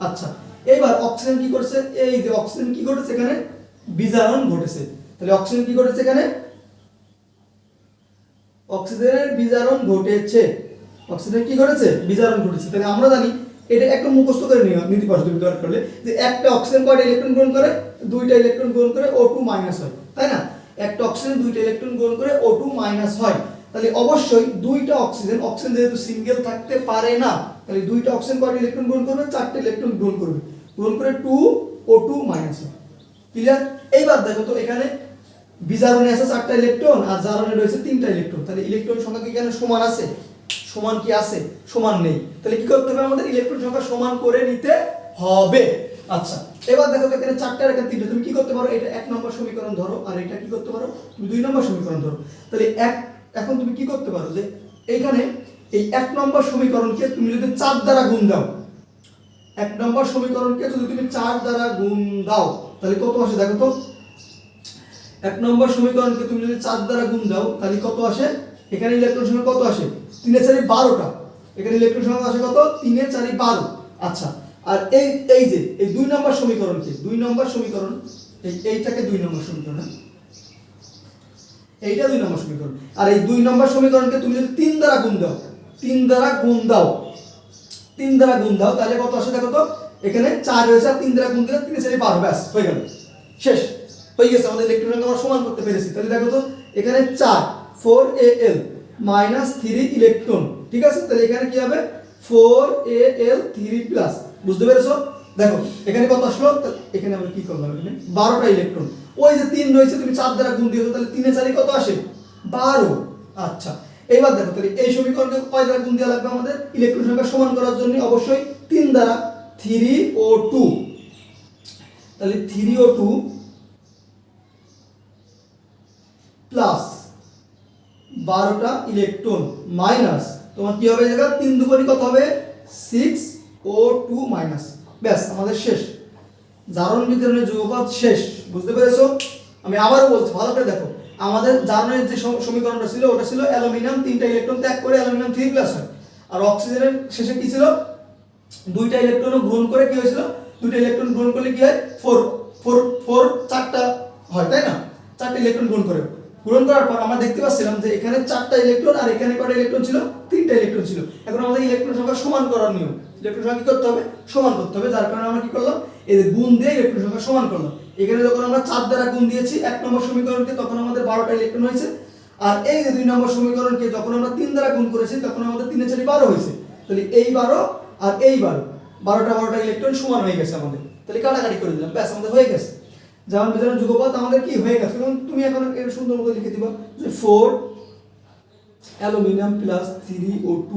S1: আচ্ছা, এবার অক্সিজেন কি করছে, এই যে অক্সিজেন কি ঘটেছে, এখানে বিজারণ ঘটেছে। তাহলে অক্সিজেন কি ঘটেছে, এখানে অক্সিজেনের বিজারণ ঘটেছে, অক্সিজেন কি ঘটেছে, বিজারণ ঘটেছে। তাহলে আমরা জানি, এটা একটু মুখস্থ করে নিতে পারো তুমি দরকার হলে, যে একটা অক্সিজেন কয়টা ইলেকট্রন গ্রহণ করে, 2টা ইলেকট্রন গ্রহণ করে, O2 মাইনাস হয়, তাই না? একটা অক্সিজেন 2টা ইলেকট্রন গ্রহণ করে, O2 মাইনাস হয়। তাহলে অবশ্যই 2টা অক্সিজেন, অক্সিজেন যেহেতু সিঙ্গেল থাকতে পারে না, তাহলে 2টা অক্সিজেন কয়টা ইলেকট্রন গ্রহণ করবে, 4টা ইলেকট্রন গ্রহণ করবে, গ্রহণ করে 2O2 মাইনাস হয়। ক্লিয়ার? এইবার দেখো তো, এখানে বিজারণে আছে 4টা ইলেকট্রন আর জারণে রয়েছে 3টা ইলেকট্রন, তাহলে ইলেকট্রন সংখ্যা কি এখানে সমান আছে, সমান কি আছে, সমান নেই। তাহলে কি করতে হবে, আমাদের ইলেকট্রন সংখ্যা সমান করে নিতে হবে। আচ্ছা, এবার দেখো এখানে 4টা আর এখানে 3টা, তুমি কি করতে পারো, এটা 1 নম্বর সমীকরণ ধরো, আর এটা কি করতে পারো, তুমি 2 নম্বর সমীকরণ ধরো। তাহলে এখন তুমি কি করতে পারো, যে এইখানে এই 1 নম্বর সমীকরণকে তুমি যদি 4 দ্বারা গুণ দাও, 1 নম্বর সমীকরণকে যদি তুমি 4 দ্বারা গুণ দাও, তাহলে কত আসে দেখো তো। 1 নম্বর সমীকরণকে তুমি যদি 4 দ্বারা গুণ দাও, তাহলে কত আসে, এখানে ইলেকট্রন সংখ্যা কত আসে, 3 এর 4 12টা, এখানে ইলেকট্রন সংখ্যা আসে কত, 3 এর 4 12। আচ্ছা, আর এই যে এই 2 নম্বর সমীকরণকে, 2 নম্বর সমীকরণ, এইটাকে 2 নম্বর সমীকরণ, এইটা 2 নম্বর সমীকরণ, আর এই 2 নম্বর সমীকরণকে তুমি যদি 3 দ্বারা গুণ দাও, 3 দ্বারা গুণ দাও, 3 দ্বারা গুণ দাও, তাহলে কত আসে দেখো তো, এখানে 4 রয়েছে, আর 3 দ্বারা গুণ দিলে 3 এর 4 12, ব্যাস হয়ে গেল, শেষ হয়ে গেছে, আমাদের ইলেকট্রন সংখ্যা আমরা সমান করতে পেরেছি। তাহলে দেখো তো, এখানে 4 4Al -3 ইলেকট্রন, ঠিক আছে, তাহলে এখানে কি হবে, 4Al 3+, বুঝতে পেরেছো? দেখো এখানে কত আসলো, এখানে আমরা কি করলাম, এখানে 12টা ইলেকট্রন, ওই যে 3 রয়েছে তুমি 4 দ্বারা গুণ দিয়েছো, তাহলে 3 এর 4 কত আসে, 12। আচ্ছা, এবার দেখো, তাহলে এই সমীকরণকে কয় দ্বারা গুণ দেওয়া লাগবে, আমাদের ইলেকট্রন সংখ্যা সমান করার জন্য অবশ্যই 3 দ্বারা, 3O2, তাহলে 3O2 প্লাস 12টা ইলেকট্রন মাইনাস, তোমার কি হবে, জায়গা 3 দুগুণে কত হবে, 6O2 মাইনাস, ব্যাস আমাদের শেষ, জারণ বিতরণের যৌগপদ শেষ, বুঝতে পেরেছো? আমি আবারও বলছি, ভালো করে দেখো, আমাদের জারণের যে সমীকরণটা ছিল, ওটা ছিল অ্যালুমিনিয়াম 3টা ইলেকট্রন ত্যাগ করে অ্যালুমিনিয়াম 3+ হয়, আর অক্সিজেনের শেষে কি ছিল, 2টা ইলেকট্রন গ্রহণ করে কি হয়েছিল, 2টা ইলেকট্রন গ্রহণ করলে কি হয়, 4 হয়, তাই না? 4টা ইলেকট্রন গ্রহণ করার পর আমরা দেখতে পাচ্ছিলাম যে এখানে 4টা ইলেকট্রন, আর এখানে কয়টা ইলেকট্রন ছিল, 3টা ইলেকট্রন ছিল। এখন আমাদের ইলেকট্রন সংখ্যা সমান করার নিয়ম, ইলেকট্রন সংখ্যা কি করতে হবে, সমান করতে হবে, যার কারণে আমরা কি করলাম, এই যে গুণ দিয়ে ইলেকট্রন সংখ্যা সমান করলাম। এখানে যখন আমরা 4 দ্বারা গুণ দিয়েছি 1 নম্বর সমীকরণকে, তখন আমাদের 12টা ইলেকট্রন হয়েছে, আর এই যে 2 নম্বর সমীকরণকে যখন আমরা 3 দ্বারা গুণ করেছি, তখন আমাদের 3 এর 4 12 হয়েছে। তাহলে এই 12 আর এই 12টা ইলেকট্রন সমান হয়ে গেছে আমাদের, তাহলে কাটাকাটি করে দিলাম, ব্যাস আমাদের হয়ে গেছে, জারণ বিতরণের যৌগপদ আমাদের কি হয়ে গেছে। এবং তুমি এখন এর সুন্দর মতো লিখে দিবা যে 4 অ্যালুমিনিয়াম প্লাস 3O2,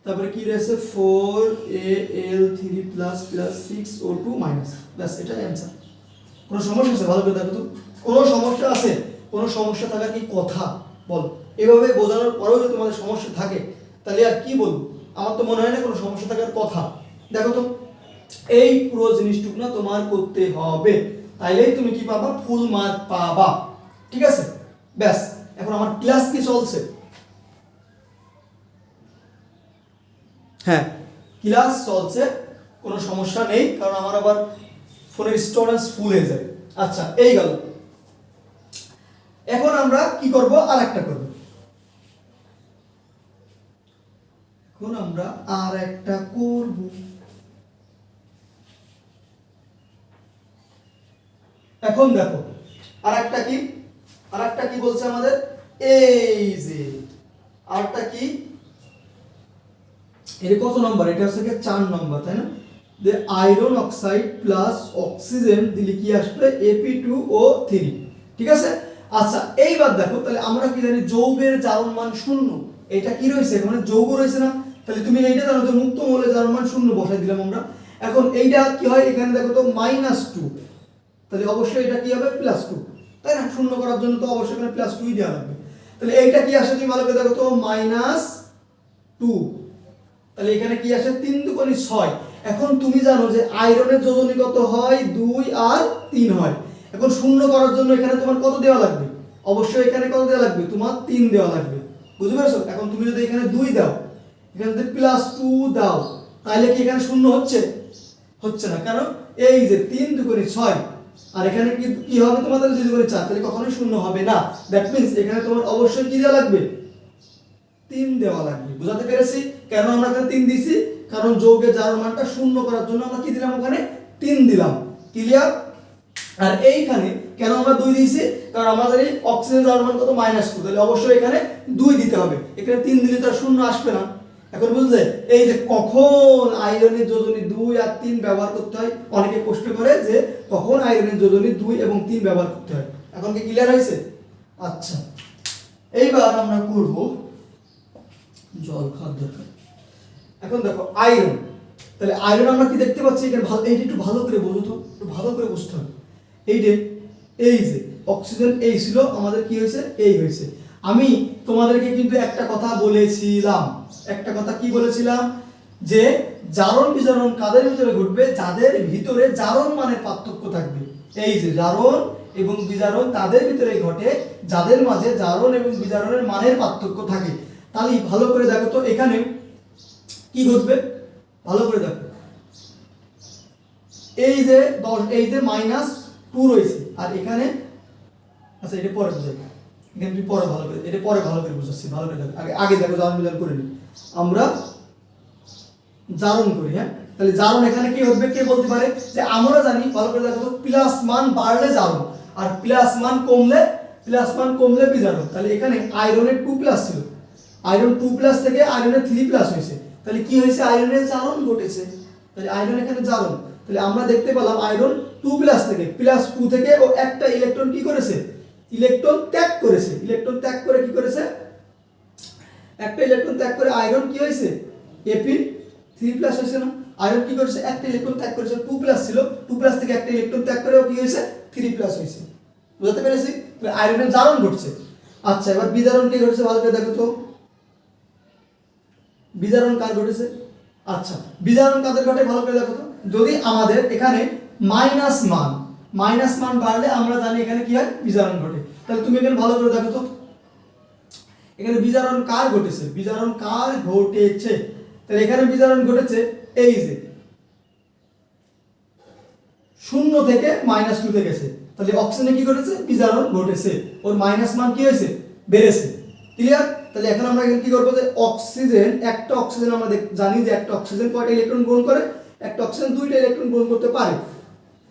S1: তারপরে কি রয়েছে 4Al3 প্লাস 6O2 মাইনাস, ব্যাস এটা অ্যানসার। কোনো সমস্যা আছে, ভালো করে দেখো তো, কোনো সমস্যা আছে, কোনো সমস্যা থাকার কি কথা বল, এভাবে বোঝানোর পরেও যদি তোমাদের সমস্যা থাকে, তাহলে আর কি বলবো, আমার তো মনে হয় না কোনো সমস্যা থাকার কথা। দেখো তো, এই পুরো জিনিসটুকু না তোমার করতে হবে, তাইলেই তুমি কি পাবা, ফুল মার্ক পাবা। ঠিক আছে, ব্যাস। এখন আমার ক্লাস কি চলছে? হ্যাঁ, ক্লাস চলছে, কোনো সমস্যা নেই, কারণ আমার আবার ফোনের স্টোরেজ ফুল হয়ে যায়। আচ্ছা, এই গেল। এখন আমরা কি করব, আর একটা করব। এখন আমরা আর একটা করব। এখন দেখো আর একটা কি বলছে আমাদের, এই যে আরটা কি, এর কত নম্বর, এটা হচ্ছে 4 নম্বর, তাই না? যে আয়রন অক্সাইড প্লাস অক্সিজেন দিলে কি আসবে, Ap2O3। ঠিক আছে। আচ্ছা, এইবার দেখো, তাহলে আমরা কি জানি, যৌগের জারণ মান 0। এটা কি রয়েছে, মানে যৌগ রয়েছে না, তাহলে তুমি এইটা জানো যে মুক্ত মৌলের জারণ মান 0 বসাই দিলাম আমরা। এখন এইটা কি হয়, এখানে দেখো তো -2, তাহলে অবশ্যই এটা কি হবে, +2, তাই না? শূন্য করার জন্য তো অবশ্যই এখানে +2 দেওয়া লাগবে। তাহলে এইটা কি আসে, তুমি ভালো করে দেখো তো, -2, তাহলে এখানে কি আসে, 3 দুগুণে 6। এখন তুমি জানো যে আয়রনের যোজনী কত হয়, 2 আর 3 হয়। এখন শূন্য করার জন্য এখানে তোমার কত দেওয়া লাগবে, অবশ্যই এখানে কত দেওয়া লাগবে, তোমার 3 দেওয়া লাগবে। বুঝতে পেরেছো? এখন তুমি যদি এখানে 2 দাও, এখানে যদি +2 দাও, তাহলে কি এখানে শূন্য হচ্ছে? হচ্ছে না। কারণ এই যে 3 দুগুণে 6, আর এখানে কি হবে তোমাদের, 2 দুগুণে 4, তাহলে কখনোই শূন্য হবে না। দ্যাট মিন্স এখানে তোমার অবশ্যই কি দেওয়া লাগবে, 3 দেওয়া লাগবে। বুঝাতে পেরেছি? কেন আমরা এখানে 3 দিছি, কারণ যৌগের জারণ মানটা 0 করার জন্য আমরা কি দিলাম, ওখানে 3 দিলাম। ক্লিয়ার? আর এইখানে কেন আমরা 2 দিয়েছি, কারণ আমাদের এই অক্সিজেন জারণ মান কত, -2, তাহলে অবশ্যই এখানে 2 দিতে হবে। এখানে 3 দিলে তো আর 0 আসবে না। এখন বুঝলে, এই যে কখন আয়রনের যোজনী 2 আর 3 ব্যবহার করতে হয়, অনেকে প্রশ্ন করে যে কখন আয়রনের যোজনী 2 এবং 3 ব্যবহার করতে হয়। এখন কি ক্লিয়ার হয়েছে? আচ্ছা, এইবার আমরা করব, জল খাওয়ার দরকার। এখন দেখো আয়রন, তাহলে আয়রন আমরা কি দেখতে পাচ্ছি এখানে, এইটা একটু ভালো করে বোঝো তো, একটু ভালো করে বুঝতে হবে। এই যে অক্সিজেন এই ছিল, আমাদের কি হয়েছে, এই হয়েছে। আমি তোমাদেরকে কিন্তু একটা কথা বলেছিলাম, একটা কথা কি বলেছিলাম, যে জারণ বিজারণ কাদের ভিতরে ঘটবে, যাদের ভিতরে জারণ মানের পার্থক্য থাকবে। এই যে জারণ এবং বিজারণ তাদের ভিতরে ঘটে যাদের মাঝে জারণ এবং বিজারণের মানের পার্থক্য থাকে। তাহলে ভালো করে দেখো তো, এখানে কি ঘটবে, ভালো করে দেখো। এই যে -2 রয়েছে, আর এখানে, আচ্ছা এটা পরে বুঝাই, এখানে তুমি পরে ভালো করে, এটা পরে ভালো করে বুঝাচ্ছি, ভালো করে দেখো। আগে দেখো, জারণ বিজারণ করে নিই আমরা, জারণ করি। হ্যাঁ, তাহলে জারণ এখানে কি হবে, কে বলতে পারে, যে আমরা জানি, ভালো করে দেখো তো, প্লাস মান বাড়লে জারণ, আর প্লাস মান কমলে বিজারণ। তাহলে এখানে আয়রনের 2+ ছিল, আয়রন 2+ থেকে আয়রনের 3+ হয়েছে, তাহলে কি হয়েছে, আয়রনের জারণ ঘটেছে। তাহলে আয়রন এখানে জারণ, তাহলে আমরা দেখতে পেলাম আয়রন 2+ থেকে +2 থেকে ও একটা ইলেকট্রন কি করেছে, ইলেকট্রন ত্যাগ করেছে। ইলেকট্রন ত্যাগ করে কি করেছে, একটা ইলেকট্রন ত্যাগ করে আয়রন কি হয়েছে, Ap3+ হয়েছে না। আয়রন কি করেছে, একটা ইলেকট্রন ত্যাগ করেছে, 2+ ছিল, 2+ থেকে একটা ইলেকট্রন ত্যাগ করে ও কি হয়েছে, 3+ হয়েছে। বুঝতে পেরেছি? তাহলে আয়রনের জারণ ঘটছে। আচ্ছা, এবার বিজারণ কি ঘটেছে, ভালো করে দেখো তো, বিজারণ কার ঘটেছে। আচ্ছা, বিজারণ কাদের ঘটে, ভালো করে দেখো তো। যদি আমাদের এখানে মাইনাস মান বাড়লে আমরা জানি এখানে কি হয়, বিজারণ ঘটে। তাহলে তুমি এখানে ভালো করে দেখো তো, এখানে বিজারণ কার ঘটেছে, তাহলে এখানে বিজারণ ঘটেছে, এই যে 0 থেকে -2 তে গেছে, তাহলে অক্সিজেনে কি ঘটেছে, বিজারণ ঘটেছে, ওর মাইনাস মান কি হয়েছে, বেড়েছে। ক্লিয়ার? তাহলে এখন আমরা এখানে কি করব, যে অক্সিজেন, একটা অক্সিজেন আমরা জানি যে একটা অক্সিজেন কয়টা ইলেকট্রন গ্রহণ করে, একটা অক্সিজেন 2টা ইলেকট্রন গ্রহণ করতে পারে।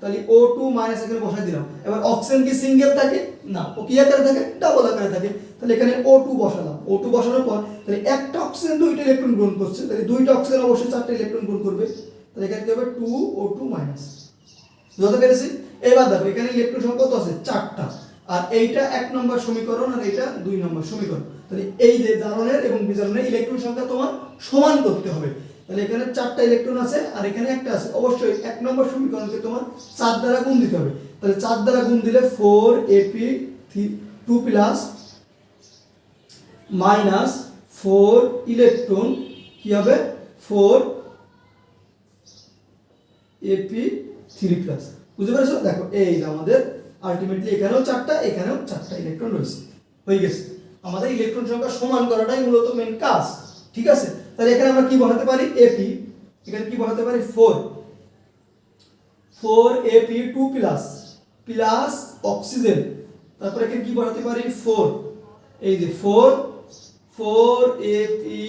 S1: তাহলে O2 - এখানে বসাই দিলাম। এবার অক্সিজেন কি সিঙ্গেল থাকে না, ও কি আকারে থাকে, ডাবল আকারে থাকে। তাহলে এখানে O2 বসালাম। O2 বসানোর পর তাহলে একটা অক্সিজেন 2টা ইলেকট্রন গ্রহণ করছে, তাহলে 2টা অক্সিজেন অবশ্যই 4টা ইলেকট্রন গ্রহণ করবে। তাহলে এখানে কি হবে, 2O2-। বুঝতে পেরেছি? এবার দেখো, এখানে ইলেকট্রন সংখ্যা কত আছে, 4টা, আর এইটা 1 নম্বর সমীকরণ, আর এইটা 2 নম্বর সমীকরণ। তাহলে এই যে জারণের এবং বিজারণের ইলেকট্রন সংখ্যা তোমার সমান করতে হবে। তাহলে এখানে 4টা ইলেকট্রন আছে, আর এখানে একটা আছে, অবশ্যই 1 নম্বর সমীকরণকে তোমার 4 দ্বারা গুণ দিতে হবে। তাহলে 4 দ্বারা গুণ দিলে 4Ap2+ -4 ইলেকট্রন কি হবে, 4Ap3+। বুঝতে পেরেছো? দেখো এই যে আমাদের আলটিমেটলি এখানেও 4টা এখানেও 4টা ইলেকট্রন রয়েছে, হয়ে গেছে। আমাদের ইলেকট্রন সংখ্যা সমান করাটাই মূলত মেন কাজ, ঠিক আছে? তাহলে এখানে আমরা কি বসাতে পারি? এপি, এখানে কি বসাতে পারি? 4 এপি 2 প্লাস প্লাস অক্সিজেন, তারপর এখানে কি বসাতে পারি? 4, এই যে 4 AP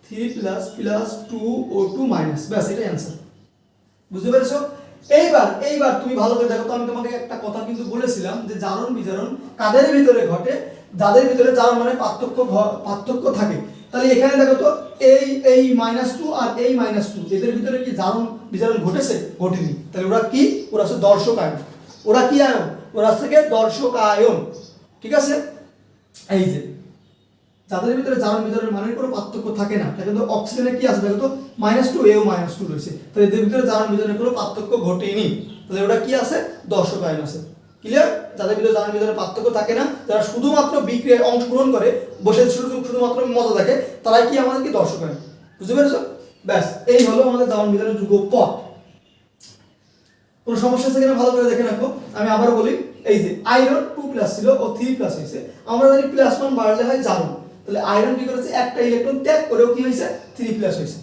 S1: 3 plus plus 2 O2 minus, ব্যাস এটাই অ্যান্সার। বুঝতে পেরেছো? এইবার তুমি ভালো করে দেখো তো, আমি তোমাকে একটা কথা কিন্তু বলেছিলাম যে জারণ বিজারণ কাদের ভিতরে ঘটে? যাদের ভিতরে জারণ মানে পার্থক্য থাকে। তাহলে এখানে দেখো তো এই -2 আর এই -2 এদের ভিতরে কি জারণ বিজারণ ঘটেছে? ঘটেনি। তাহলে ওরা কি? ওরা হচ্ছে দর্শক আয়ন। ওরা কি আয়ন? ওরা হচ্ছে দর্শক আয়ন, ঠিক আছে? এই যে যাদের ভিতরে জারণ বিজারণ মানের কোনো পার্থক্য থাকে না, কিন্তু অক্সিজেনে কি আছে দেখো তো? -2 এও -2 রয়েছে, তাহলে এদের ভিতরে জারণ বিজারণের কোনো পার্থক্য ঘটেনি। তাহলে ওটা কি আছে? দর্শক আয়ন আছে। ক্লিয়ার? যাদের ভিতরে জারণ বিজারণের পার্থক্য থাকে না, যারা শুধুমাত্র বিক্রিয়ায় অংশগ্রহণ করে, বসে শুধুমাত্র মজা দেখে, তারাই কি আমাদের কি? দর্শক আয়ন। বুঝতে পেরেছো? ব্যাস এই হলো আমাদের জারণ বিজারণের যুগপৎ। কোনো সমস্যা আছে কিনা ভালো করে দেখে রাখো। আমি আবার বলি, এই যে আয়রন 2 প্লাস ছিল ও 3 প্লাস হয়েছে, আমরা জানি প্লাস মান বাড়লে হয় জারণ। তাহলে আয়রন কি করেছে? একটা ইলেকট্রন ত্যাগ করেও কি হয়েছে? 3 প্লাস হয়েছে।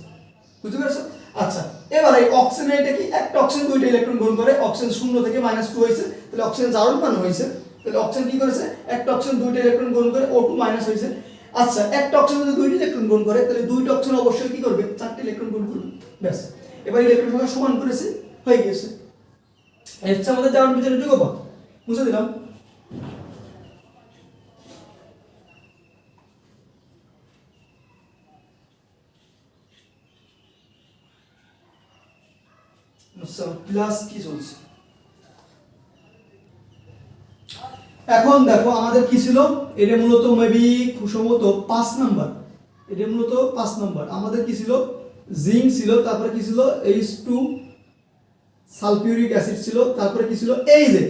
S1: বুঝতে পেরেছো? আচ্ছা, এবার এই অক্সিজেন, এটা কি? একটা অক্সিজেন দুইটা ইলেকট্রন গ্রহণ করে, অক্সিজেন 0 থেকে -2 হয়েছে, তাহলে অক্সিজেন জারণ মান হয়েছে। তাহলে অক্সিজেন কি করেছে? একটা অক্সিজেন দুইটা ইলেকট্রন গ্রহণ করে O2 মাইনাস হয়েছে। আচ্ছা, একটা অক্সিজেন যদি দুইটা ইলেকট্রন গ্রহণ করে, তাহলে দুইটা অক্সিজেন অবশ্যই কি করবে? 4টা ইলেকট্রন গ্রহণ করবে। ব্যাস, এবার ইলেকট্রন সংখ্যা সমান করেছে, হয়ে গেছে। এই হচ্ছে আমাদের জারণ বিজারণের যুগপৎ। বুঝে দিলাম? প্লাস কি চলছে? এখন দেখো আমাদের কি ছিল? এটা মূলত মেবি খুব সম্ভবত 5 নাম্বার। এটা মূলত 5 নাম্বার। আমাদের কি ছিল? জিঙ্ক ছিল, তারপরে কি ছিল? H2 সালফিউরিক অ্যাসিড ছিল, তারপরে কি ছিল? এই যে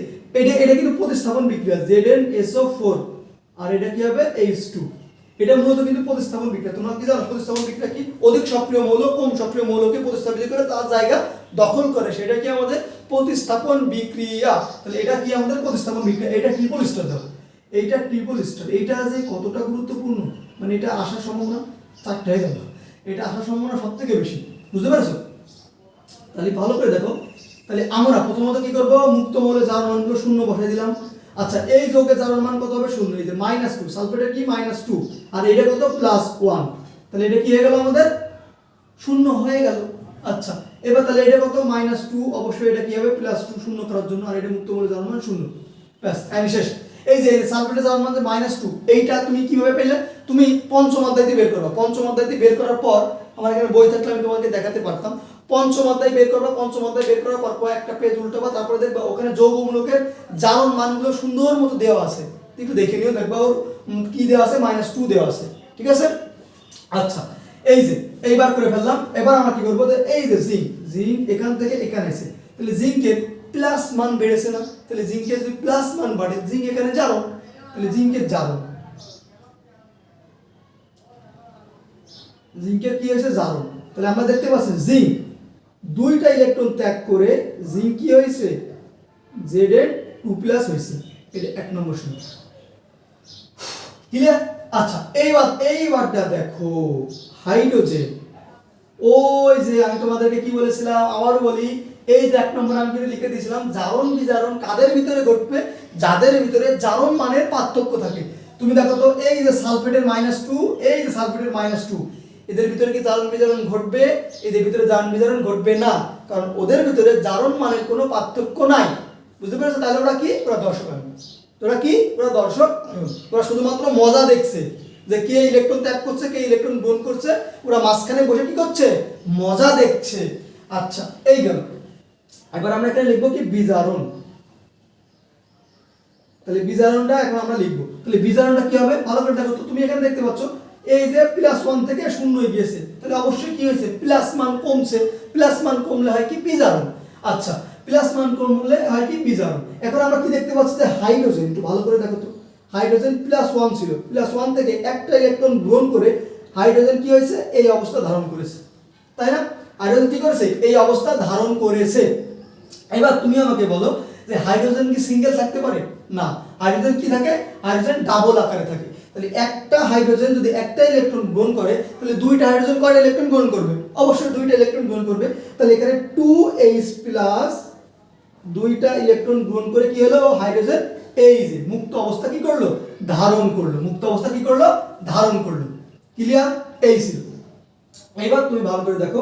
S1: এটা কিন্তু প্রতিস্থাপন বিক্রিয়া, ZnSO4, আর এটা কি হবে? H2। এটা মূলত কিন্তু প্রতিস্থাপন বিক্রিয়া। তোমরা কি জানো প্রতিস্থাপন বিক্রিয়া কি? অধিক সক্রিয় মৌল কম সক্রিয় মৌলকে প্রতিস্থাপিত করে তার জায়গা দখল করে, সেটা কি আমাদের প্রতিস্থাপন বিক্রিয়া। তাহলে এটা কি আমাদের প্রতিস্থাপন বিক্রিয়া। এটা ট্রিপল স্টার দাও, এইটা ট্রিপল স্টার। এইটা যে কতটা গুরুত্বপূর্ণ, মানে এটা আসার সম্ভাবনা 4টা হয়ে গেল, এটা আসার সম্ভাবনা সবথেকে বেশি। বুঝতে পারছো? তাহলে ভালো করে দেখো। তাহলে আমরা প্রথমত কি করব? মুক্ত মৌলের জারণ মানগুলো 0 বসাই দিলাম। আচ্ছা, এই যৌগের জারণ মান কত হবে? 0। এই যে -2, সালফেটের কি? -2, আর এটা কত? +1। তাহলে এটা কি হয়ে গেল? আমাদের 0 হয়ে গেল। আচ্ছা, এবার তাহলে এটা কত? -2, অবশ্যই এটা কি হবে? +2, 0 করার জন্য, আর এটা মুক্ত মৌলের জারণ মান 0। ব্যাস, আমি শেষ। এই যে সালফেটের জারণ মান যে -2, এইটা তুমি কিভাবে পেলে? তুমি পঞ্চম অধ্যায় দিয়ে বের করবে। পঞ্চম অধ্যায় দিয়ে বের করার পর, আমার এখানে বই থাকলে আমি তোমাকে দেখাতে পারতাম। পঞ্চম অধ্যায় বের করবা, পঞ্চম অধ্যায় বের করার পর কয়েকটা পেজ উল্টাবা, তারপরে দেখবা ওখানে যৌগমূলকের জারণ মানগুলো সুন্দর মতো দেওয়া আছে। একটু দেখে নিও, দেখবা ওর কি দেওয়া আছে? -2 দেওয়া আছে, ঠিক আছে? আচ্ছা, এই যে এইবার করে ফেললাম। এবার আমরা কি করবো? এই যে জিঙ্ক এখান থেকে এখানে এসে, তাহলে জিঙ্কের প্লাস মান বেড়েছে না? তাহলে জিঙ্কের যদি প্লাস মান বাড়ে, জিঙ্ক এখানে জারণ, তাহলে জিঙ্কের জারণ, জিঙ্কের কি হয়েছে? জারণ। তাহলে আমরা দেখতে পাচ্ছি জিঙ্ক দুইটা ইলেকট্রন ত্যাগ করে জিঙ্ক কি হয়েছে? Zn2+ হয়েছে। এটা 1 নম্বর সমস্যা। ক্লিয়ার? আচ্ছা, এইবারটা দেখো, হাইড্রোজেন। ওই যে আমি তোমাদেরকে কি বলেছিলাম, আবারও বলি, এই যে 1 নম্বর আমি কিন্তু লিখে দিয়েছিলাম, জারণ বিজারণ কাদের ভিতরে ঘটবে? যাদের ভিতরে জারণ মানের পার্থক্য থাকে। তুমি দেখো তো, এই যে সালফেটের -2, এই যে সালফেটের -2, এদের ভিতরে কি জারণ বিজারণ ঘটবে? এদের ভিতরে জারণ বিজারণ ঘটবে না, কারণ ওদের ভিতরে জারণ মানের কোনো পার্থক্য নাই। বুঝতে পেরেছো? তাহলে ওরা কি? ওরা দর্শক আয়ন। ওরা কি? ওরা দর্শক আয়ন। ওরা শুধুমাত্র মজা দেখছে যে কে ইলেকট্রন ত্যাগ করছে, কে ইলেকট্রন গ্রহণ করছে, ওরা মাঝখানে বসে কি করছে? মজা দেখছে। আচ্ছা, এই গেল। এবার আমরা এখানে লিখবো কি? বিজারণ। তাহলে বিজারণটা এখন আমরা লিখবো। তাহলে বিজারণটা কি হবে? ভালো করে দেখো তো, তুমি এখানে দেখতে পাচ্ছ এই যে +1 থেকে 0 হয়ে গিয়েছে, তাহলে অবশ্যই কি হয়েছে? প্লাস মান কমছে। প্লাস মান কমলে হয় কি? বিজারণ। আচ্ছা, প্লাস মান কমলে হয় কি? বিজারণ। এখন আমরা কি দেখতে পাচ্ছি? যে হাইড্রোজেন, একটু ভালো করে দেখো তো, হাইড্রোজেন +1 ছিল, +1 থেকে একটা ইলেকট্রন গ্রহণ করে হাইড্রোজেন কি হয়েছে? এই অবস্থা ধারণ করেছে, তাই না? হাইড্রোজেন কি করেছে? এই অবস্থা ধারণ করেছে। এবার তুমি আমাকে বলো যে হাইড্রোজেন কি সিঙ্গেল থাকতে পারে? না, হাইড্রোজেন কি থাকে? হাইড্রোজেন ডাবল আকারে থাকে। তাহলে একটা হাইড্রোজেন যদি একটা ইলেকট্রন গ্রহণ করে তাহলে দুইটা হাইড্রোজেন কয়টা ইলেকট্রন গ্রহণ করবে? অবশ্যই দুইটা ইলেকট্রন গ্রহণ করবে। তাহলে এখানে 2H প্লাস দুইটা ইলেকট্রন গ্রহণ করে কি হলো? হাইড্রোজেন এই যে মুক্ত অবস্থা কি করলো? ধারণ করলো। মুক্ত অবস্থা কি করলো? ধারণ করলো। ক্লিয়ার? এই ছিল। এবার তুমি ভালো করে দেখো,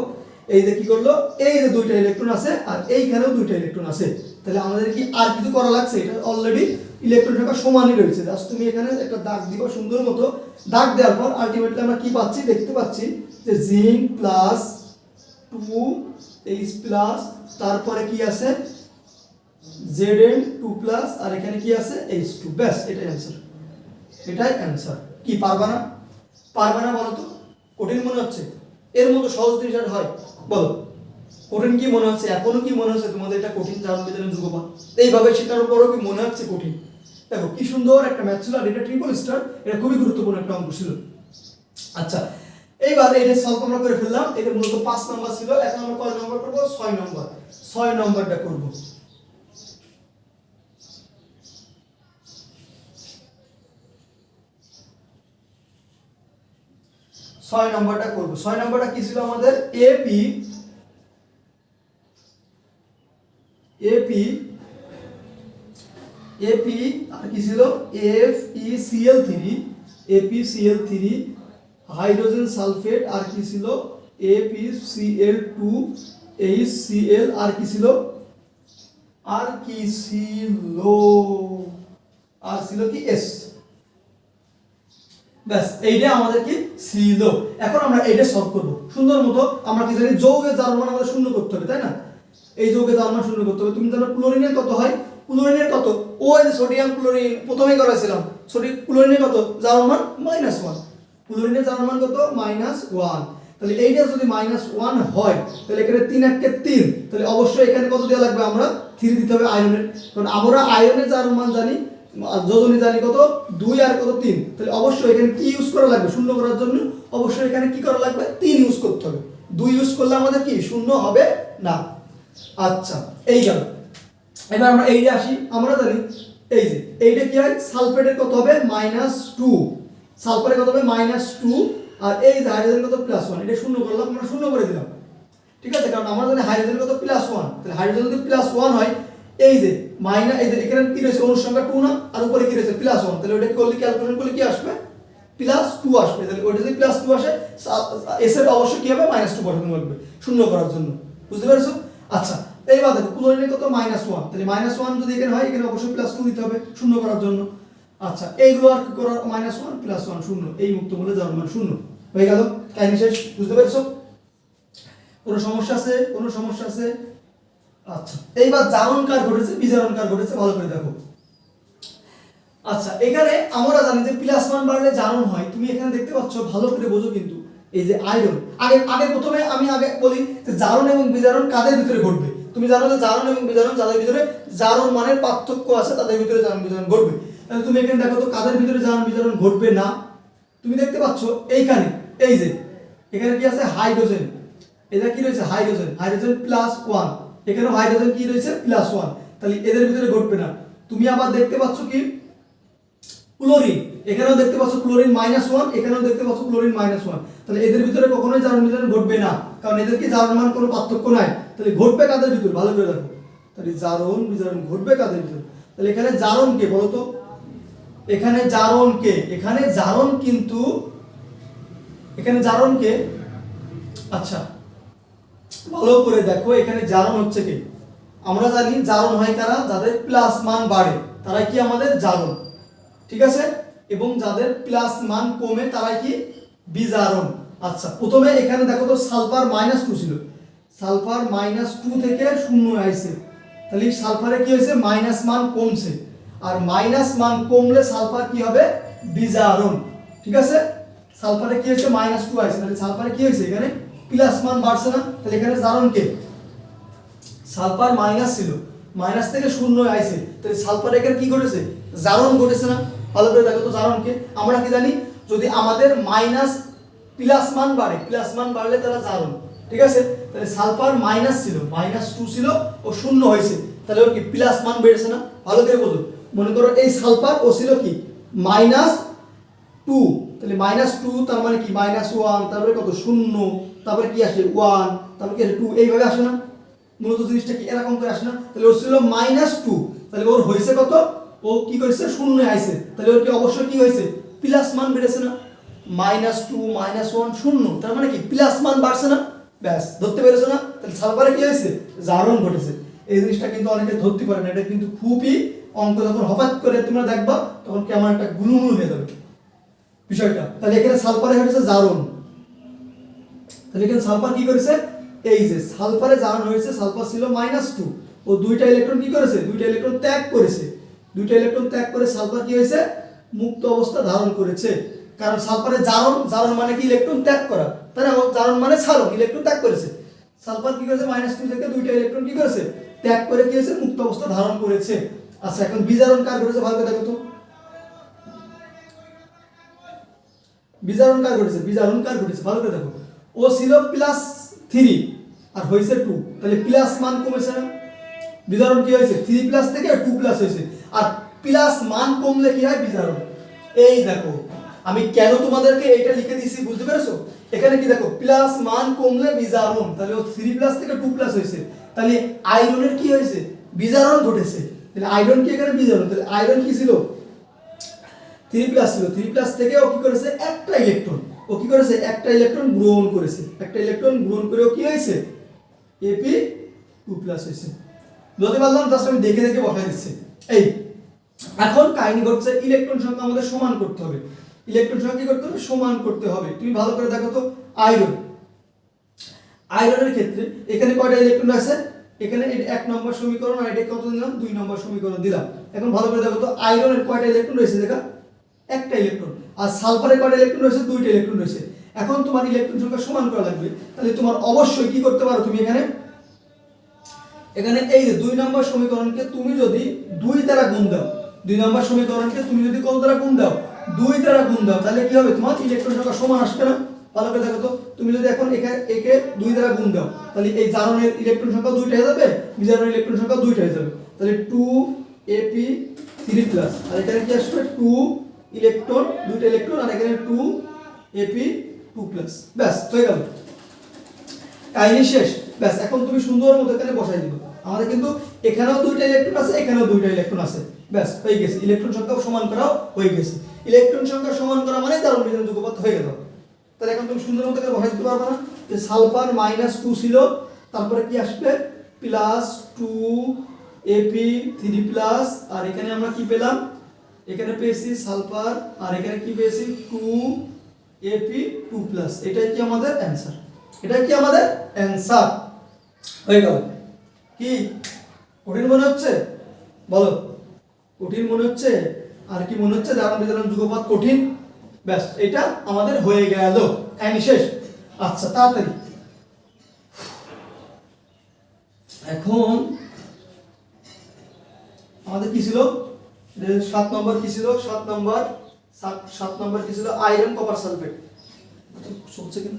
S1: এই যে কি করলো, এই যে দুইটা ইলেকট্রন আছে আর এইখানেও দুইটা ইলেকট্রন আছে। তাহলে আমাদের কি আর কিছু করা লাগছে? এটা অলরেডি ইলেকট্রন সংখ্যা সমানই রয়েছে। জাস্ট তুমি এখানে একটা দাগ দিবা সুন্দর মতো। দাগ দেওয়ার পর আলটিমেটলি আমরা কি পাচ্ছি? দেখতে পাচ্ছি যে জিঙ্ক প্লাস 2H প্লাস, তারপরে কি আছে? Zn 2 প্লাস, আর এখানে কি আছে? H2। ব্যাস, এটাই অ্যান্সার। এটাই অ্যান্সার। কি পারবা না? পারবা না বলো তো? কঠিন মনে হচ্ছে? এর মতো সহজ জিনিস আর হয়? বলো, কঠিন কি মনে হচ্ছে? এখনো কি মনে হচ্ছে তোমাদের এটা কঠিন জারণ বিজারণ যুগপৎ? এইভাবে শেখানোর পরও কি মনে হচ্ছে কঠিন? দেখো কি সুন্দর একটা ম্যাথ ছিল, আর এটা ট্রিপল স্টার, এটা খুবই গুরুত্বপূর্ণ একটা অঙ্ক ছিল। আচ্ছা, এইবার এটা সলভ আমরা করে ফেললাম। এটা মূলত 5 নাম্বার ছিল। এখন আমরা কয় নাম্বার করব? 6 নাম্বার। 6 নাম্বারটা করব। 6 নাম্বারটা করব। 6 নাম্বারটা কি ছিল আমাদের? এপি আর কি ছিল? FeCl3, FeCl3, হাইড্রোজেন সালফেট, আর কি ছিল? FeCl2, HCl, আর কি ছিল? আর ছিল কি? S। ব্যাস, এইটা আমাদের কি ছিল। এখন আমরা এইটা সলভ করব সুন্দর মতো। আমরা কি জানি? যৌগের জারণ মান আমাদের শূন্য করতে হবে, তাই না? এই যৌগের জারণ মান শূন্য করতে হবে। তুমি জানো ক্লোরিনের কত হয়? ক্লোরিনের কত? ওই যে সোডিয়াম ক্লোরিন প্রথমেই করাইছিলাম। ক্লোরিনের কত জারণ মান? -1। ক্লোরিনের জারণ মান কত? -1। তাহলে এইটা যদি -1 হয় তাহলে এখানে 3 1 কে 3, তাহলে অবশ্যই এখানে কত দেওয়া লাগবে? আমরা 3 দিতে হবে আয়রনের। কারণ আমরা আয়রনের জারণ মান জানি, যোজনী জানি কত? 2 আর কত? 3। তাহলে অবশ্যই এখানে কি ইউজ করা লাগবে শূন্য করার জন্য? অবশ্যই এখানে কি করা লাগবে? 3 ইউজ করতে হবে। 2 ইউজ করলে আমাদের কি শূন্য হবে না। আচ্ছা, এই গেল। এবার আমরা এইটা আসি। আমরা জানি এই যে এইটা কি হয়? সালফেটের কত হবে? -2। সালফারের কত হবে? -2। আর এই যে হাইড্রোজেন কত? +1। এটা শূন্য করলাম, আমরা শূন্য করে দিলাম। ঠিক আছে? কারণ আমরা জানি হাইড্রোজেন কত? +1। তাহলে হাইড্রোজেন যদি +1 হয়, এই যে এই যে এখানে কি রয়েছে? অনুর সংখ্যা 2 না, আর উপরে কি রয়েছে? +1। তাহলে ওটা করলে ক্যালকুলেশন করলে কি আসবে? +2 আসবে। তাহলে ওটা যদি +2 আসে, এস এর অবশ্যই কি হবে? -2 বসানো লাগবে শূন্য করার জন্য। বুঝতে পেরেছো? আচ্ছা, এইবার দেখো ক্লোরিনের কত? -1। তাহলে -1 যদি এখানে হয়, এখানে অবশ্যই +2 দিতে হবে শূন্য করার জন্য। আচ্ছা, এইগুলো আর কি করার? -1 +1 শূন্য। এই মুক্ত মূল্যে জারণ মান শূন্য হয়ে গেল। কাহিনী শেষ। বুঝতে পেরেছো? কোনো সমস্যা আছে? কোনো সমস্যা আছে? আচ্ছা, এইবার জারণ কার ঘটেছে, বিজারণ কার ঘটেছে, ভালো করে দেখো। আচ্ছা, এখানে আমরা জানি যে প্লাস মান বাড়লে জারণ হয়। তুমি এখানে দেখতে পাচ্ছ, ভালো করে বোঝো কিন্তু। এই যে আয়রন, আগে প্রথমে আমি বলি যে জারণ এবং বিজারণ কাদের ভিতরে ঘটবে। তুমি জানো যে জারণ এবং বিজারণ যাদের ভিতরে জারণ মানের পার্থক্য আছে তাদের ভিতরে জারণ বিজারণ ঘটবে। তাহলে তুমি এখানে দেখো তো কাদের ভিতরে জারণ বিজারণ ঘটবে না। তুমি দেখতে পাচ্ছ এইখানে, এই যে এখানে কি আছে? হাইড্রোজেন। এটা কি রয়েছে? হাইড্রোজেন +1। এখানেও হাইড্রোজেন কি রয়েছে? +1। তাহলে এদের ভিতরে ঘটবে না। তুমি আবার দেখতে পাচ্ছ কি? ক্লোরিন। এখানেও দেখতে পাচ্ছ ক্লোরিন -1, এখানেও দেখতে পাচ্ছ ক্লোরিন -1। তাহলে এদের ভিতরে কখনোই জারণ বিজারণ ঘটবে না, কারণ এদের কি জারণ মান কোনো পার্থক্য নাই। তাহলে ঘটবে কাদের ভিতরে? ভালো করে দেখো। তাহলে জারণ বিজারণ ঘটবে কাদের ভিতরে? তাহলে এখানে জারণ কে বলো তো? এখানে জারণ কে? এখানে জারণ কিন্তু এখানে জারণ কে? আচ্ছা, ভালো করে দেখো, এখানে জারণ হচ্ছে কি? আমরা জানি জারণ হয় কারা? যাদের প্লাস মান বাড়ে তারাই কি আমাদের জারণ। ঠিক আছে? এবং যাদের প্লাস মান কমে তারাই কি? বিজারণ। আচ্ছা, প্রথমে এখানে দেখো তো সালফার -2 ছিল। সালফার -2 থেকে 0 আইছে। তাহলে সালফারে কি হয়েছে? মাইনাস মান কমছে। আর মাইনাস মান কমলে সালফার কি হবে? বিজারণ। ঠিক আছে? সালফারে কি হয়েছে? -2 আইছে। তাহলে সালফারে কি হয়েছে? এখানে প্লাস মান বাড়ছে না। তাহলে এখানে জারণ কে? সালফার মাইনাস ছিল, মাইনাস থেকে 0 আইছে। তাহলে সালফার এখানে কি ঘটেছে? জারণ ঘটেছে না। ভালো করে দেখো তো জারণ কে। আমরা কি জানি? যদি আমাদের মাইনাস প্লাস মান বাড়ে, প্লাস মান বাড়লে তারা জারণ। ঠিক আছে, তাহলে সালফার মাইনাস ছিল, -2 ছিল, ও শূন্য হয়েছে, তাহলে ওর কি প্লাস মান বেড়েছে না? ভালো করে বলো, মনে করো এই সালফার ও ছিল কি -2, তাহলে -2 তার মানে কি -1, তারপরে কত শূন্য, তারপরে কি আসে 1, তারপরে কি আসে 2, এইভাবে আসে না? মূলত জিনিসটা কি এরকম করে আসে না? তাহলে ওর ছিল -2, তাহলে ওর হয়েছে কত, ও কি করেছে শূন্য আইছে, তাহলে ওর কি অবশ্যই কি হয়েছে প্লাস মান বেড়েছে না? -2 -1 শূন্য, তার মানে কি প্লাস মান বাড়ছে না? ব্যাস, ধরতে পেরেছো না? তাহলে সালফারে কি হয়েছে জারণ ঘটেছে। এই জিনিসটা কিন্তু অনেকে ধরতে পারে না, এটা কিন্তু খুবই অঙ্ক যখন হঠাৎ করে তোমরা দেখবা তখন কেমন একটা গুলুমুলু হয়ে যাবে বিষয়টা। তাহলে এখানে সালফারে হয়েছে জারণ, তাহলে এখানে সালফার কি করেছে, এই যে সালফারে জারণ হয়েছে, সালফার ছিল -2, ও দুইটা ইলেকট্রন কি করেছে, দুইটা ইলেকট্রন ত্যাগ করেছে, দুইটা ইলেকট্রন ত্যাগ করে সালফার কি হয়েছে মুক্ত অবস্থা ধারণ করেছে। কারণ সালফারে জারণ, জারণ মানে কি ইলেকট্রন ত্যাগ করা, তাই না? জারণ মানে ছাড়ো, ইলেকট্রন ত্যাগ করেছে। সালফার কি করেছে -2 থেকে দুইটা ইলেকট্রন কি করেছে ত্যাগ করে কি হয়েছে মুক্ত অবস্থা ধারণ করেছে। আচ্ছা, এখন বিজারণ কার ঘটেছে ভালো করে দেখো তো, বিজারণ কার ঘটেছে, বিজারণ কার ঘটেছে ভালো করে দেখো, ও ছিল +3 আর হয়েছে 2, তাহলে প্লাস মান কমেছে না? বিজারণ কি হয়েছে 3+ থেকে 2+ হয়েছে, আর প্লাস মান কমলে কি হয় বিজারণ। এই দেখো আমি কেন তোমাদেরকে এটা লিখে দিয়েছি বুঝতে পেরেছো? এখানে কি দেখো প্লাস মান কমলে বিজারণ, তাহলে ও 3+ থেকে 2+ হয়েছে, তাহলে আয়রনের কি হয়েছে বিজারণ ঘটেছে। তাহলে আয়রন কি এখানে বিজারণ, তাহলে আয়রন কি ছিল 3+ ছিল, 3+ থেকে ও কি করেছে একটা ইলেকট্রন, ও কি করেছে একটা ইলেকট্রন গ্রহণ করেছে, একটা ইলেকট্রন গ্রহণ করে ও কি হয়েছে Ap2+ হয়েছে। বুঝতে পারলাম? জাস্ট আমি দেখে দেখে বসাই দিচ্ছি। এই এখন কাহিনী ঘটছে ইলেকট্রন সংখ্যা আমাদের সমান করতে হবে, ইলেকট্রন সংখ্যা কি করতে হবে সমান করতে হবে। তুমি ভালো করে দেখো তো আয়রন, আয়রনের ক্ষেত্রে এখানে কয়টা ইলেকট্রন আছে, এখানে 1 নম্বর সমীকরণ, আর এটা কত দিলাম 2 নম্বর সমীকরণ দিলাম। এখন ভালো করে দেখো তো আয়রনের কয়টা ইলেকট্রন রয়েছে, দেখা একটা ইলেকট্রন, আর সালফারে কয়টা ইলেকট্রন রয়েছে দুইটা ইলেকট্রন রয়েছে। এখন তোমার ইলেকট্রন সংখ্যা সমান করা লাগবে, তাহলে তোমার অবশ্যই কি করতে পারো, তুমি এখানে এখানে এই যে 2 নম্বর সমীকরণকে তুমি যদি 2 দ্বারা গুণ দাও, 2 নম্বর সমীকরণকে তুমি যদি কত দ্বারা গুণ দাও 2 দ্বারা গুণ দাও, তাহলে কি হবে তোমার ইলেকট্রন সংখ্যা সমান আসবে না? ভালো করে দেখো তো, তুমি যদি এখন একে 2 দ্বারা গুণ দাও, তাহলে এই জারণের ইলেকট্রন সংখ্যা 2টা হয়ে যাবে, বিজারণের ইলেকট্রন সংখ্যা 2টা হয়ে যাবে, তাহলে 2Ap3+, আর এখানে কি আসবে 2 ইলেকট্রন, 2টা ইলেকট্রন, আর এখানে 2Ap2+, ব্যাস হয়ে গেল, কাহিনী শেষ। ব্যাস, এখন তুমি সুন্দর মতো এখানে বসাই দিবে। আমাদের কিন্তু এখানেও 2টা ইলেকট্রন আছে, এখানেও 2টা ইলেকট্রন আছে, ব্যাস হয়ে গেছে, ইলেকট্রন সংখ্যা সমান করাও হয়ে গেছে। ইলেকট্রন সংখ্যা সমান করা মানে জারণ বিজারণ যুগপৎ হয়ে গেল। তাহলে এখন তুমি সুন্দর মতো এখানে বসাই দিতে পারবে না, যে সালফার -2 ছিল, তারপরে কি আসবে +2Ap3+, আর এখানে আমরা কি পেলাম, এখানে পেয়েছি সালফার, আর এখানে কি পেয়েছি 2Ap2+, এটাই কি আমাদের অ্যানসার, এটাই কি আমাদের অ্যানসার হয়ে গেল। কি কঠিন মনে হচ্ছে বলো, কঠিন মনে হচ্ছে? আর কি মনে হচ্ছে জারণ বিজারণ যুগপৎ কঠিন? ব্যাস এটা আমাদের হয়ে গেল, কাহিনী শেষ। আচ্ছা তাড়াতাড়ি, এখন আমাদের কি ছিল 7 নম্বর, কি ছিল 7 নম্বর, 7 নম্বর কি ছিল আয়রন কপার সালফেট। চলছে কেন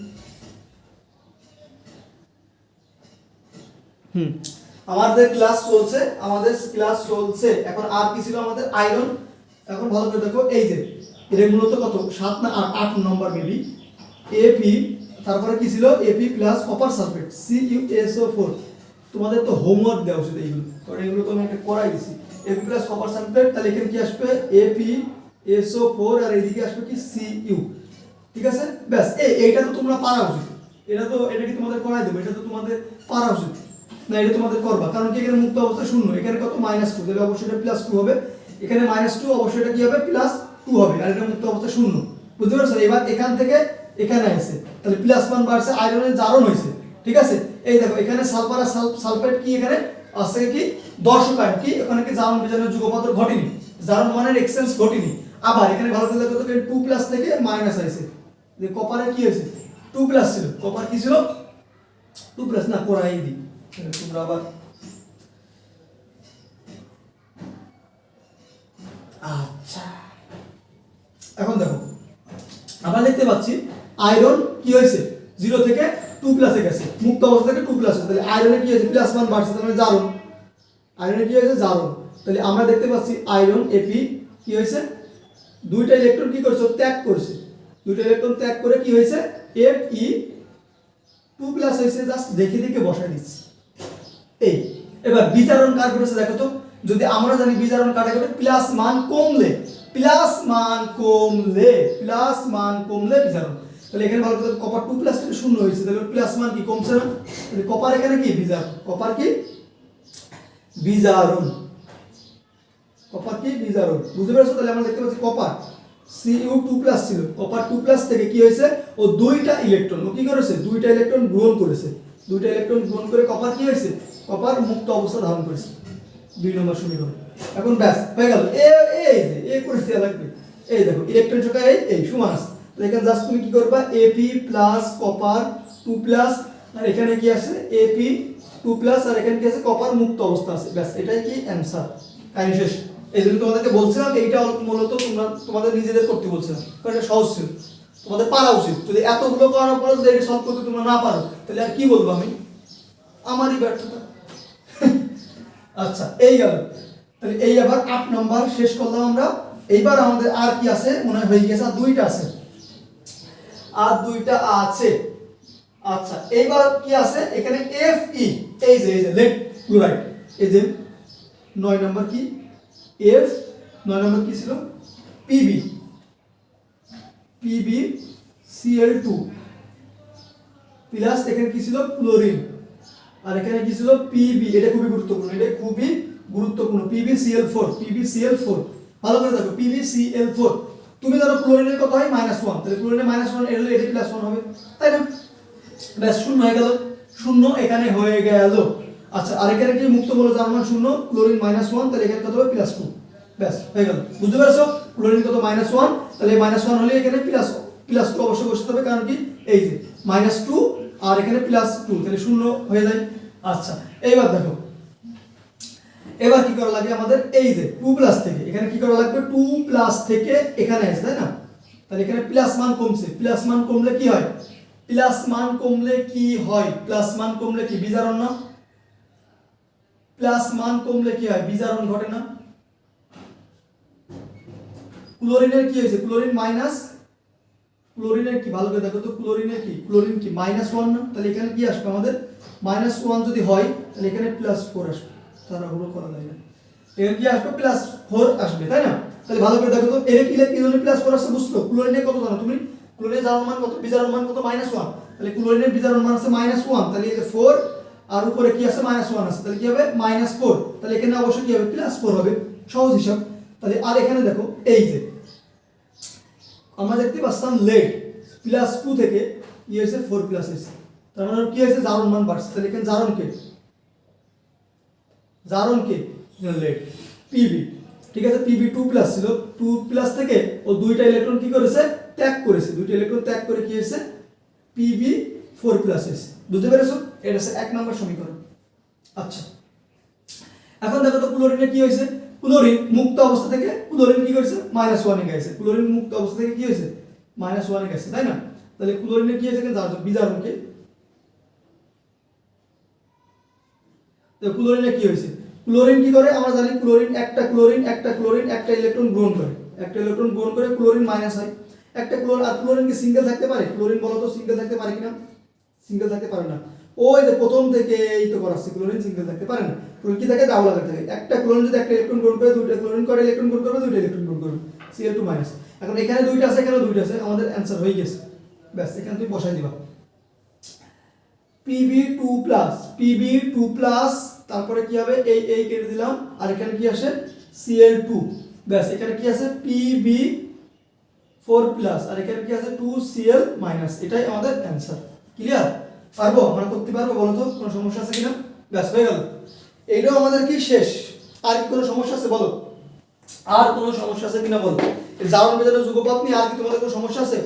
S1: আমাদের ক্লাস চলছে, আমাদের ক্লাস চলছে। এখন আর কি ছিল আমাদের আয়রন। এখন ভালো করে দেখো, এই যে এর মূলত কত 7 না 8 নম্বর মেবি Ap, তারপরে কি ছিল Ap+ কপার সালফেট CuSO4। তোমাদের তো হোমওয়ার্ক দেওয়া উচিত এইগুলো, কারণ এগুলো তো আমি একটা করাই দিছি। Ap+ কপার সালফেট, তাহলে এখানে কি আসবে ApSO4, আর এইদিকে আসবে কি Cu, ঠিক আছে? ব্যাস এইটা তো তোমরা পারা উচিত, এটা কি তোমাদের করাই দেবো, এটা তো তোমাদের পারা উচিত না, এটা তোমাদের করবা। কারণ কি এখানে মুক্ত অবস্থা শূন্য, এখানে কত -2, তাহলে অবশ্যই এটা +2 হবে, এখানে -2 অবশ্যই এটা কি হবে +2 হবে, আর এটা মুক্ত অবস্থা শূন্য। বুঝতে পারছো? এবার এখান থেকে এখানে আসছে, তাহলে প্লাস মান বাড়ছে, আয়রনের জারণ হয়েছে, ঠিক আছে? এই দেখো এখানে সালফার আর সালফেট কি এখানে আসছে কি দর্শক আয়ন, কি এখানে কি জারণ বিজারণ যুগপৎ ঘটেনি, জারণ মানের এক্সচেঞ্জ ঘটেনি। আবার এখানে ভালো করে দেখো তো 2+ থেকে মাইনাস আসছে, যে কপারে কি হয়েছে 2+ ছিল, কপার কি ছিল 2+ না, পড়াই দিই তোমরা আবার। আচ্ছা এখন দেখো আমরা দেখতে পাচ্ছি আয়রন কি হয়েছে 0 থেকে 2+ এ গেছে, মুক্ত অবস্থা থেকে 2 প্লাস, তাহলে আয়রনে কি হয়েছে প্লাস 1 বাড়ছে, তাহলে জারণ, আয়রনে কি হয়েছে জারণ। তাহলে আমরা দেখতে পাচ্ছি আয়রন এপি কি হয়েছে, দুইটা ইলেকট্রন কি করেছে ত্যাগ করেছে, দুইটা ইলেকট্রন ত্যাগ করে কি হয়েছে Fe 2 প্লাস হয়েছে, জাস্ট দেখে দেখে বসাই দিচ্ছি। এই এবার বিজারণ কার করেছে দেখো তো, যদি আমরা জানি বিজারণ কাটা করে প্লাস মান কমলে, প্লাস মান কমলে, প্লাস মান কমলে বিজারণ। তাহলে এখানে ভালো করে কপার 2 প্লাস থেকে 0 হয়েছে, তাহলে প্লাস মান কি কমছে না, তাহলে কপার এখানে কি বিজারণ, কপার কি বিজারণ, কপার কি বিজারণ, বুঝতে পেরেছো। তাহলে আমরা দেখতে পাচ্ছি কপার Cu2 প্লাস ছিল, কপার 2 প্লাস থেকে কি হয়েছে ও দুইটা ইলেকট্রন, ও কি করেছে দুইটা ইলেকট্রন গ্রহণ করেছে, দুইটা ইলেকট্রন গ্রহণ করে কপার কি হয়েছে, কপার মুক্ত অবস্থা ধারণ করেছে, 2 নম্বর সমীকরণ। এখন ব্যাস হয়ে গেল, এই করে দেওয়া লাগবে, এই দেখো ইলেকট্রন সংখ্যা এই সমান আছে, তাহলে এখানে জাস্ট তুমি কি করবা Ap প্লাস কপার 2 প্লাস, আর এখানে কি আছে Ap 2 প্লাস, আর এখানে কি আছে কপার মুক্ত অবস্থা আছে, ব্যাস এটাই কি অ্যানসার, কাহিনী শেষ। এই জন্য তোমাদেরকে বলছিলাম এইটা মূলত তোমাদের নিজেদের করতে বলছিলাম, কারণ এটা সহজ ছিল, তোমাদের পারা উচিত। যদি এতগুলো করার পর যদি এটা সলভ করতে তোমরা না পারো তাহলে আর কি বলবো আমি, আমারই ব্যর্থতা। আচ্ছা এই গেল, তাহলে এই আবার 8 নাম্বার শেষ করলাম আমরা। এইবার আমাদের আর কি আছে মনে হয় হয়ে গেছে, আর দুইটা আছে, আর দুইটা আছে। আচ্ছা এইবার কি আছে এখানে Fe, এই যে লেড ক্লোরাইড, এই যে 9 নাম্বার কি F, 9 নাম্বার কি ছিল Pb, PbCl2 প্লাস এখানে কি ছিল ক্লোরিন, আর এখানে কি ছিল Pb, এটা খুবই গুরুত্বপূর্ণ, এটা খুবই গুরুত্বপূর্ণ, PbCl4, ভালো করে দেখো PbCl4। তুমি জানো ক্লোরিনের কত হয় -1, তাহলে ক্লোরিনের -1 এর হলে এটা +1 হবে, তাই না, ব্যাস 0 হয়ে গেল, 0 এখানে হয়ে গেল। আচ্ছা আর এখানে কি মুক্ত বলে যার মান 0, ক্লোরিন -1, তাহলে এখানে কত হবে +2, ব্যাস হয়ে গেল, বুঝতে পারছো। ক্লোরিন কত -1, তাহলে -1 হলে এখানে +2 অবশ্যই বসতে হবে, কারণ কি এই যে -2 আর এখানে +2, তাহলে 0 হয়ে যায়। আচ্ছা এইবার দেখো, এবার কি করা লাগে আমাদের, এই যে 2 প্লাস থেকে এখানে কি করা লাগবে, 2 প্লাস থেকে এখানে আসে, তাই না, তাহলে এখানে প্লাস মান কমছে, প্লাস মান কমলে কি হয়, প্লাস মান কমলে কি হয়, প্লাস মান কমলে কি বিজারণ না, প্লাস মান কমলে কি হয় বিজারণ ঘটে না। ক্লোরিনের কি হয়েছে, ক্লোরিন মাইনাস, ক্লোরিনের কি ভালো করে দেখো তো, ক্লোরিনের কি, ক্লোরিন কি -1 না, তাহলে এখানে কি আসবে আমাদের -1 যদি হয় তাহলে এখানে +4 আসবে, তারা হলো করা যায় না, এর কি আসবে +4 আসবে, তাই না। তাহলে ভালো করে দেখো তো এর কি +4 আসছে, বুঝছো ক্লোরিনের কত জানো তুমি, ক্লোরিনের জারণ মান কত, বিজারণ মান কত -1, তাহলে ক্লোরিনের বিজারণ মান আছে -1, তাহলে এই যে 4 আর উপরে কি আছে -1 আছে, তাহলে কি হবে -4, তাহলে এখানে অবশ্যই কি হবে +4 হবে, সহজ হিসাব। তাহলে আর এখানে দেখো এই যে আমরা দেখতে পাচ্ছিলাম লেড +2 থেকে কি হয়েছে 4 প্লাস হয়েছে, তার মানে কি হয়েছে জারণ মান বাড়ছে, তাহলে এখানে জারণ কে লেড Pb, ঠিক আছে Pb 2 প্লাস ছিল, 2 প্লাস থেকে ও দুইটা ইলেকট্রন কি করেছে ত্যাগ করেছে, দুইটা ইলেকট্রন ত্যাগ করে কি হয়েছে Pb 4 প্লাস হয়েছে, বুঝতে পেরেছো, এটা হচ্ছে 1 নম্বর সমীকরণ। আচ্ছা এখন দেখো তো ক্লোরিনে কি হয়েছে, ক্লোরিন মুক্ত অবস্থা থেকে ক্লোরিন কি করেছে -1 এ গেছে, ক্লোরিন মুক্ত অবস্থা থেকে কি হয়েছে -1 এ গেছে, তাই না। তাহলে ক্লোরিনে কি হয়েছে বিজারণ কে, তো ক্লোরিনে কি হয়েছে, ক্লোরিন কি করে আমরা জানি, ক্লোরিন একটা ইলেকট্রন গ্রহণ করে, একটা ইলেকট্রন গ্রহণ করে ক্লোরিন মাইনাস হয়, একটা ক্লোরিন, আর ক্লোরিন কি সিঙ্গেল থাকতে পারে, ক্লোরিন বলো তো সিঙ্গেল থাকতে পারে কিনা, সিঙ্গেল থাকতে পারে না, ওই যে প্রথম থেকে এই তো করাচ্ছে ক্লোরিন সিঙ্গেল থাকতে পারে না, ক্লোরিন কি থাকে ডাবল আকার থাকে, একটা ক্লোরিন যদি একটা ইলেকট্রন গ্রহণ করে দুইটা ক্লোরিন করে ইলেকট্রন গ্রহণ করবে, দুইটা ইলেকট্রন গ্রহণ করবে, Cl2-। এখন এখানে দুইটা আছে, এখানে দুইটা আছে, আমাদের অ্যানসার হয়ে গেছে, ব্যাস এখানে তুমি বসাই দিবা Pb2+, তারপরে কি হবে এই কেটে দিলাম, আর এখানে কি আসে Cl2, ব্যাস এখানে কি আছে Pb4+, আর এখানে কি আছে 2Cl-, এটাই আমাদের অ্যানসার। ক্লিয়ার, পারবো আমরা করতে পারবো, বলো তো কোনো সমস্যা আছে কিনা, ব্যাস হয়ে গেল, এইটাও আমাদের কি শেষ। আর কি কোনো সমস্যা আছে বলো, আর কোনো সমস্যা আছে কিনা বলো, জারণ বিজারণ যুগপৎ নিয়ে আর কি তোমাদের কোনো সমস্যা আছে,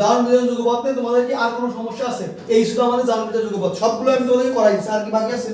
S1: জারণ বিজারণ যুগপৎ নিয়ে তোমাদের কি আর কোনো সমস্যা আছে, এই শুধু আমাদের জারণ বিজারণ যুগপৎ, সবগুলো আমি তোমাদেরকে করাই দিচ্ছি, আর কি বাকি আছে।